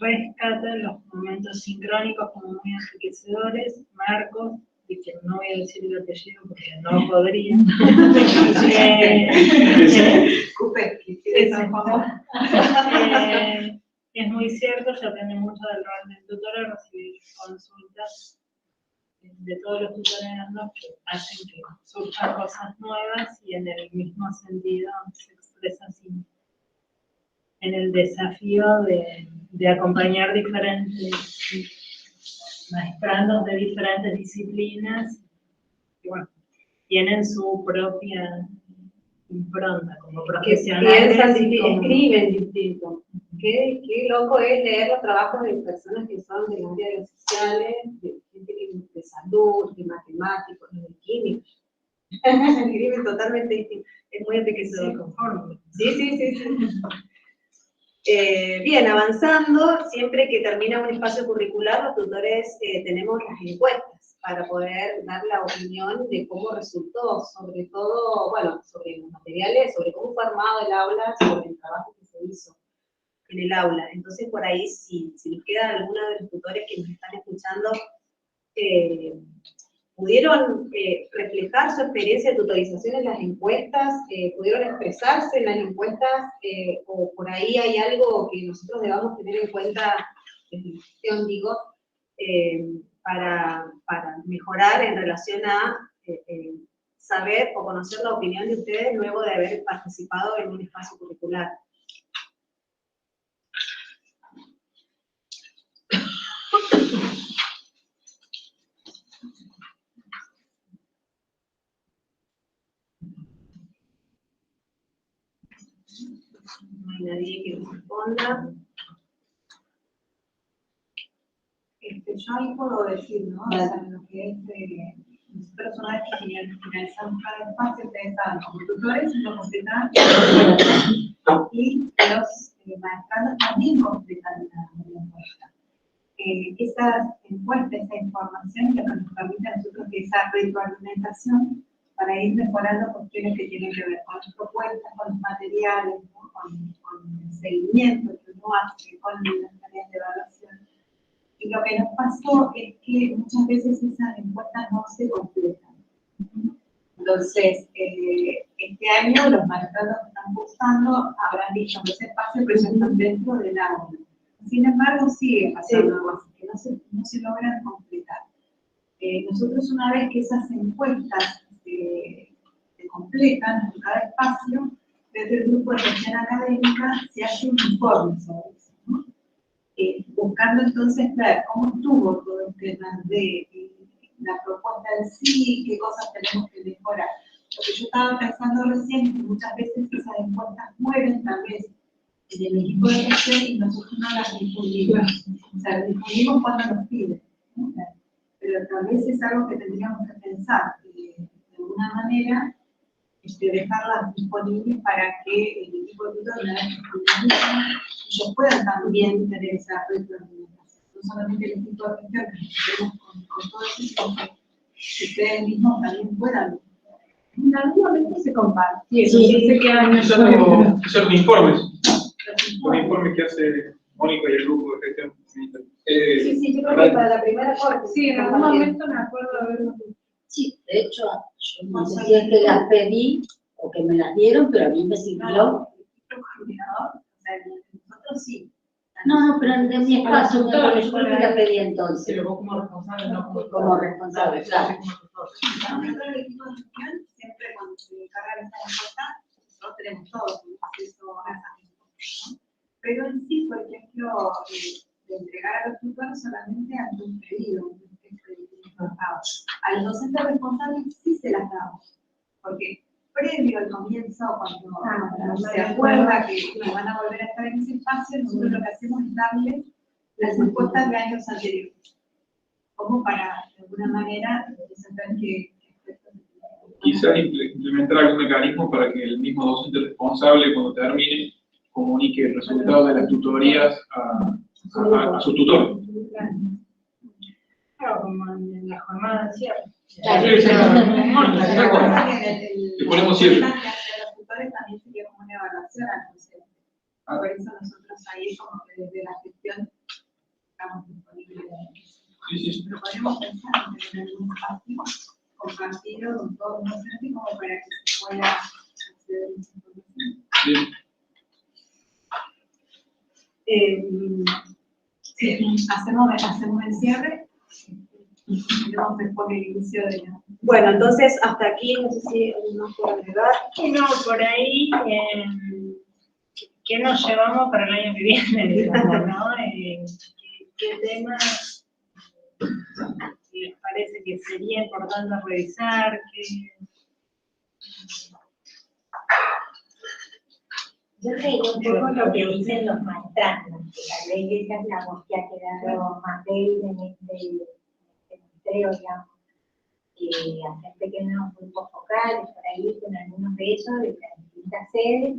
rescata los momentos sincrónicos como muy enriquecedores. Marcos, de quien no voy a decir el apellido porque no podría. Es muy cierto, se aprende mucho del rol del tutor al recibir consultas de todos los tutoreandos que hacen que surjan cosas nuevas y en el mismo sentido se expresa así en el desafío de acompañar diferentes maestrandos de diferentes disciplinas que, bueno, tienen su propia impronta como profesionales. Escriben distinto. Qué loco es leer los trabajos de personas que son del área de los sociales, de gente de salud, de matemáticos, de químicos. Escriben totalmente distinto. Es muy enriquecedor. Sí. Bien, avanzando, siempre que termina un espacio curricular, los tutores tenemos las encuestas para poder dar la opinión de cómo resultó, sobre todo, bueno, sobre los materiales, sobre cómo fue armado el aula, sobre el trabajo que se hizo en el aula. Entonces, por ahí, si nos queda alguno de los tutores que nos están escuchando, ¿pudieron reflejar su experiencia de tutorización en las encuestas? ¿Pudieron expresarse en las encuestas? ¿O por ahí hay algo que nosotros debamos tener en cuenta, en la gestión, digo, para mejorar en relación a saber o conocer la opinión de ustedes luego de haber participado en un espacio curricular? No hay nadie que responda. Yo ahí puedo decir, ¿no? O sea, en lo que es nosotros una vez que finalizamos cada espacio, ustedes saben, como tutores lo completan y los maestrandos también completan la encuesta. Esas encuestas, esa información que nos permite a nosotros esa retroalimentación para ir mejorando cuestiones que tienen que ver con las propuestas, con los materiales, ¿no? con el seguimiento que uno hace, con las tareas de evaluación. Y lo que nos pasó es que muchas veces esas encuestas no se completan. Entonces, este año los maestros que están cursando habrán dicho que ese espacio pero ya están dentro del aula. Sin embargo, sigue pasando algo así, que no se logran completar. Nosotros una vez que esas encuestas se completan en cada espacio, desde el grupo de gestión académica se hace un informe sobre eso, ¿no? Buscando entonces ver cómo estuvo todo el tema de la propuesta en sí, qué cosas tenemos que mejorar. Lo que yo estaba pensando recién es que muchas veces esas encuestas mueren tal vez en el equipo de gestión y nosotros no las difundimos. O sea, las difundimos cuando nos piden, ¿no? Pero tal vez es algo que tendríamos que pensar, de alguna manera, dejarlas disponibles para que el equipo de tutores, una vez que ellos puedan también tener esa retroalimentación. No solamente el equipo de gestión que tenemos con todo eso, sino que ustedes mismos también puedan. En algún momento se comparte. Sí, se quedan esos informes. Los informes que hace Mónica y el grupo de gestión. Sí, yo creo que para la primera parte. Sí, en algún momento me acuerdo de haberlo. Sí, de hecho, yo no sé si es que las pedí o que me las dieron, pero a mí me sirvió. Nosotros sí. No, pero en mi espacio, yo creo que la pedí entonces. Pero vos como responsable, no como responsable, claro. Nosotros el equipo de gestión, siempre cuando se encarga esta encuesta, nosotros tenemos todos un acceso a esa encuesta, ¿no? Pero en sí, por ejemplo, de entregar a los tutores solamente ante un pedido, a los docentes responsables sí se las damos, porque previo al comienzo, cuando se acuerda que van a volver a estar en ese espacio, nosotros lo que hacemos es darles las encuestas de años anteriores, como para, de alguna manera, saber que quizás implementar algún mecanismo para que el mismo docente responsable, cuando termine, comunique el resultado de las tutorías a su tutor. Claro, como en la jornada de cierre. Le ponemos cierre. Los tutores también sería como una evaluación al docente. Por eso nosotros ahí, como que desde la gestión, estamos disponibles. Sí. Pero podemos pensar en tener algún espacio compartido con todos los docentes como para que se pueda acceder a esa información. Sí, hacemos el cierre y luego después el inicio de la... Bueno, entonces hasta aquí, no sé si nos puedo agregar. No, por ahí, ¿qué nos llevamos para el año que viene? Digamos, ¿no? ¿Qué temas les parece que sería importante revisar? Yo creí un poco lo que dicen los maestrandos, que tal vez esa es la voz que ha quedado más débil en este muestreo, digamos, hacer pequeños grupos focales por ahí con algunos de ellos de las distintas sedes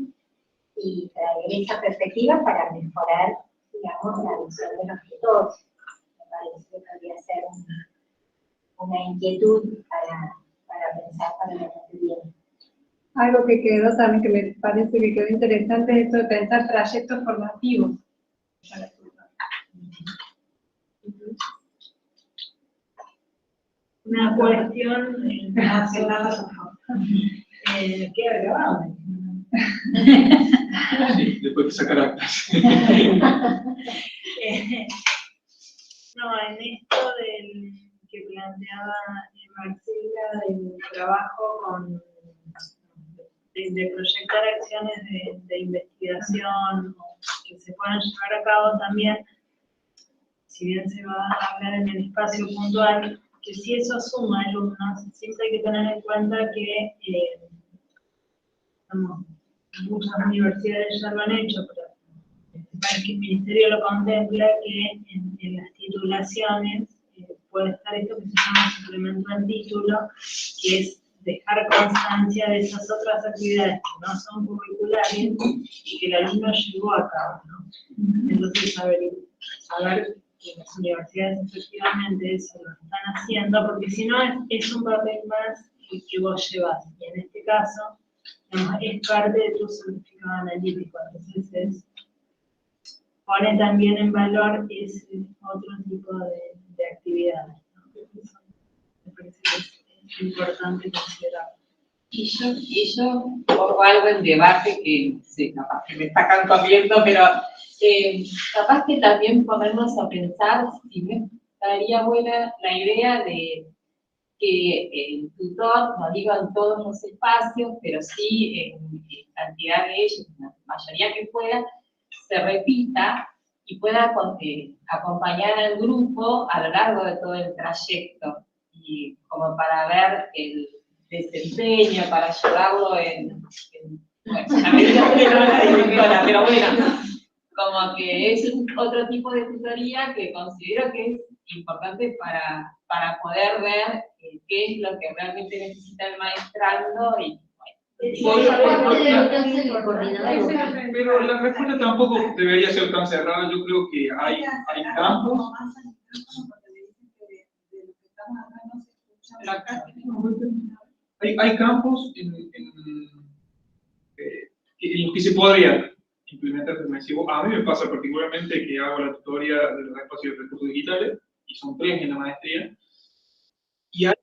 y traer esa perspectiva para mejorar, digamos, la visión de los tutores. Me parece que podría ser una inquietud para pensar para el año que viene. Algo que quedó también, que me parece que quedó interesante, es esto de pensar trayectos formativos. Una cuestión queda grabado. Sí, después de sacar actas. No, en esto que planteaba Marcela, del trabajo de proyectar acciones de investigación que se puedan llevar a cabo también, si bien se va a hablar en el espacio puntual, que si eso suma alumnos, siempre hay que tener en cuenta que muchas universidades ya lo han hecho, pero parece que el Ministerio lo contempla, que en las titulaciones puede estar esto que se llama suplemento en título, que es dejar constancia de esas otras actividades que no son curriculares y que el alumno llevó a cabo, ¿no? Entonces, saber que las universidades efectivamente eso lo están haciendo, porque si no es un papel más que vos llevas, y en este caso, digamos, es parte de tu certificado analítico, entonces pone también en valor ese otro tipo de actividades, ¿no? Eso me parece que es importante considerar. Y yo pongo algo en debate que sí, capaz que me está cambiando, pero capaz que también ponernos a pensar si me estaría buena la idea de que el tutor, no digo en todos los espacios, pero sí en cantidad de ellos, en la mayoría que pueda, se repita y pueda acompañar al grupo a lo largo de todo el trayecto, y como para ver el desempeño, para ayudarlo bueno, a medida que no la directora, pero bueno, como que es otro tipo de tutoría que considero que es importante para poder ver qué es lo que realmente necesita el maestrando y pero la respuesta tampoco debería ser tan cerrada. Yo creo que hay campos. Hay campos en los que se podría implementar permisivo. A mí me pasa particularmente que hago la tutoría de los espacios de recursos digitales, y son 3 en la maestría, y hay,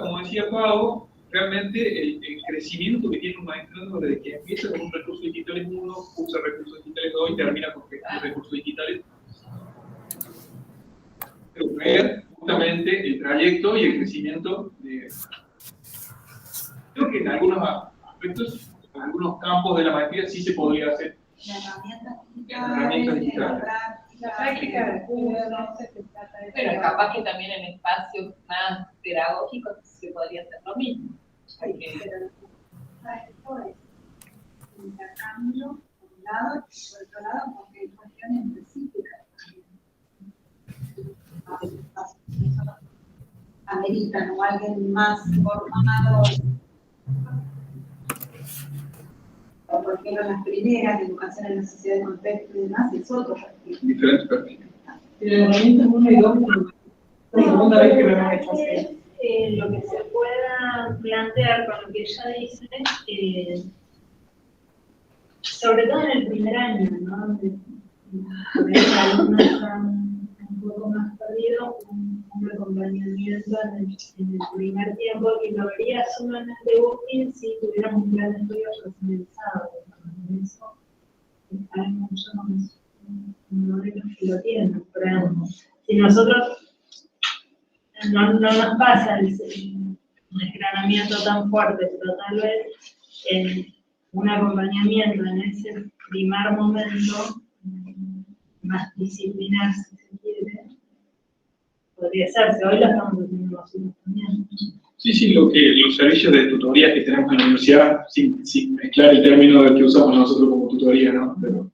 como decía Pau, realmente el crecimiento que tiene un maestrado desde que empieza con un recurso digitales 1, usa recursos digitales 2 y termina con recursos digitales. Pero ver justamente el trayecto y el crecimiento de... Creo que en algunos aspectos, en algunos campos de la maestría sí se podría hacer. Herramientas digitales. La práctica de pero capaz que también en espacios más pedagógicos se podría hacer lo mismo. Intercambio, por un lado, y por otro lado, porque hay cuestiones específicas. ameritan o alguien más formado, o por ejemplo las primeras, de educación en la sociedad de contexto y demás, es otro perfil. Diferentes perfiles. Y la herramienta 1 y 2, la segunda vez que lo hemos hecho así. Lo que se pueda plantear con lo que ella dice, sobre todo en el primer año, ¿no? Donde los alumnos están un poco más perdidos, un acompañamiento en el primer tiempo, que lo vería sumamente útil si tuviéramos un plan de estudio personalizado. Eso hay muchos modelos que lo tienen, pero si nosotros no nos pasa el desgranamiento tan fuerte, pero tal vez un acompañamiento en ese primer momento más disciplinar, si se quiere, podría hacerse. Hoy lo estamos haciendo nosotros también. Sí, los servicios de tutoría que tenemos en la universidad, sin mezclar el término del que usamos nosotros como tutoría, ¿no? Pero...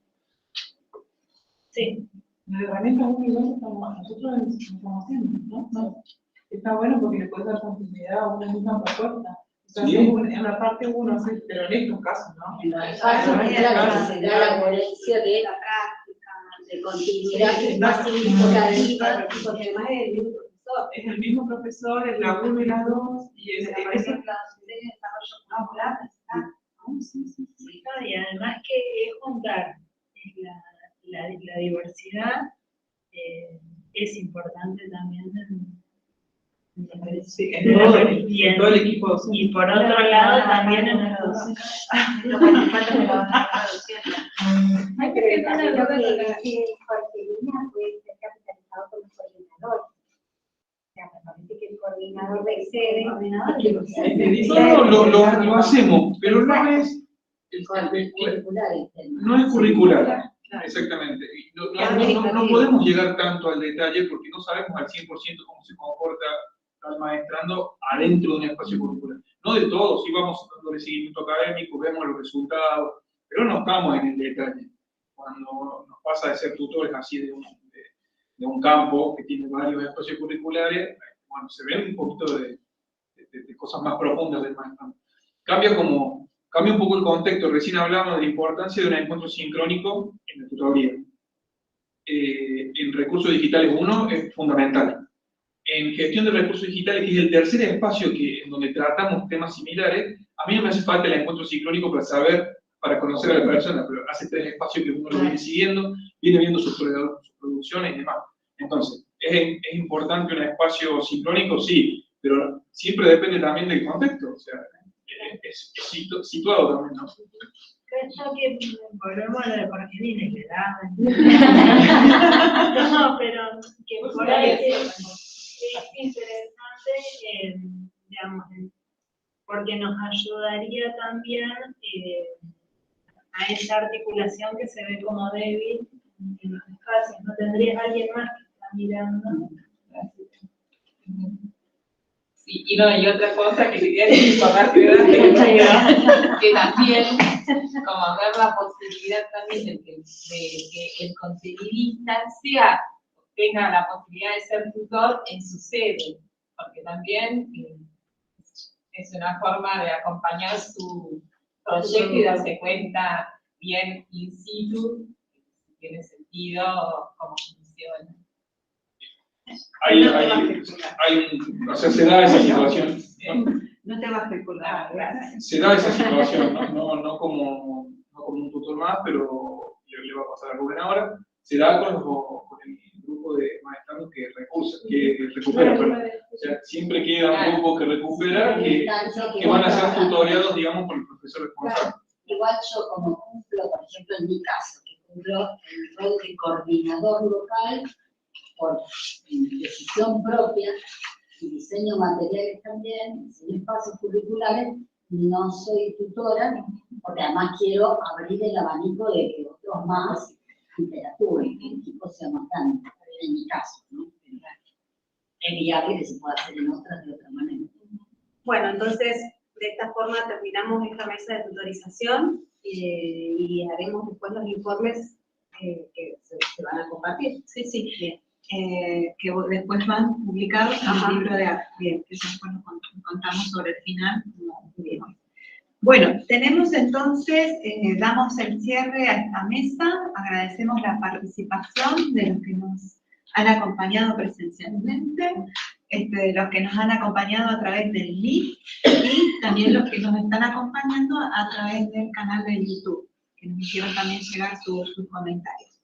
Sí. La herramienta 1 y 2 nosotros estamos haciendo, ¿no? Está bueno porque le puedes dar continuidad a una misma propuesta. O sea, sí. En la parte 1, sí, pero en estos casos, ¿no? En la fase claro, se da la coherencia de la práctica, de continuidad, que es más significativa, porque además es el mismo profesor. Es el mismo profesor en la 1 y la 2, y es Por eso el desarrollo colaborar está. Sí, y además que es juntar la diversidad, es importante también en todo el equipo docente. Y por otro lado también en el docente. Hay que tener lo que Jorgelina puede ser capitalizado por los coordinadores. O sea, me parece que el coordinador de sede, lo hacemos, pero no es curricular. Exactamente. No podemos llegar tanto al detalle porque no sabemos al 100% cómo se comporta el maestrando adentro de un espacio curricular. No de todo, sí vamos dándole seguimiento académico, vemos los resultados, pero no estamos en el detalle. Cuando nos pasa de ser tutores así de un campo que tiene varios espacios curriculares, bueno, se ve un poquito de cosas más profundas del maestrando. Cambia un poco el contexto. Recién hablamos de la importancia de un encuentro sincrónico en la tutoría. En recursos digitales 1 es fundamental. En gestión de recursos digitales, que es el tercer espacio en donde tratamos temas similares, a mí no me hace falta el encuentro sincrónico para conocer a la persona, pero hace 3 espacios que uno lo viene siguiendo, viene viendo sus producciones y demás. Entonces, ¿es importante un espacio sincrónico? Sí, pero siempre depende también del contexto. O sea, es situado también, ¿no? Creo que volvemos a lo de Jorgelina y le no, pero que por ahí es interesante, digamos, porque nos ayudaría también a esa articulación que se ve como débil en los espacios. ¿No tendrías alguien más que está mirando? Sí, y otra cosa que quería decir por rápido, que también, como ver la posibilidad también de que el conseguidista tenga la posibilidad de ser tutor en su sede, porque también es una forma de acompañar su proyecto y darse cuenta bien in situ, si tiene sentido, cómo funciona. O sea, se da esa situación. No te vas a especular. Se da esa situación, no como un tutor más, pero le va a pasar a Rubén ahora. Se da con el grupo de maestrados que recupera. O sea, siempre queda un grupo que recupera, que van a ser tutoreados, digamos, por el profesor responsable. Igual yo como cumplo, por ejemplo, en mi caso, que cumplo el rol de coordinador local, por decisión propia y diseño materiales también, diseño espacios curriculares, no soy tutora, porque además quiero abrir el abanico de que otros más interactúen, que el equipo sea más grande, en mi caso, ¿no? Es viable que se pueda hacer en otras de otra manera. Bueno, entonces, de esta forma terminamos esta mesa de tutorización y haremos después los informes que se van a compartir. Sí, bien. que después van publicados en el libro de arte. Bien, eso después nos contamos sobre el final, como vimos. Bueno, tenemos entonces, damos el cierre a esta mesa, agradecemos la participación de los que nos han acompañado presencialmente, de los que nos han acompañado a través del link y también los que nos están acompañando a través del canal de YouTube, que nos hicieron también llegar sus comentarios.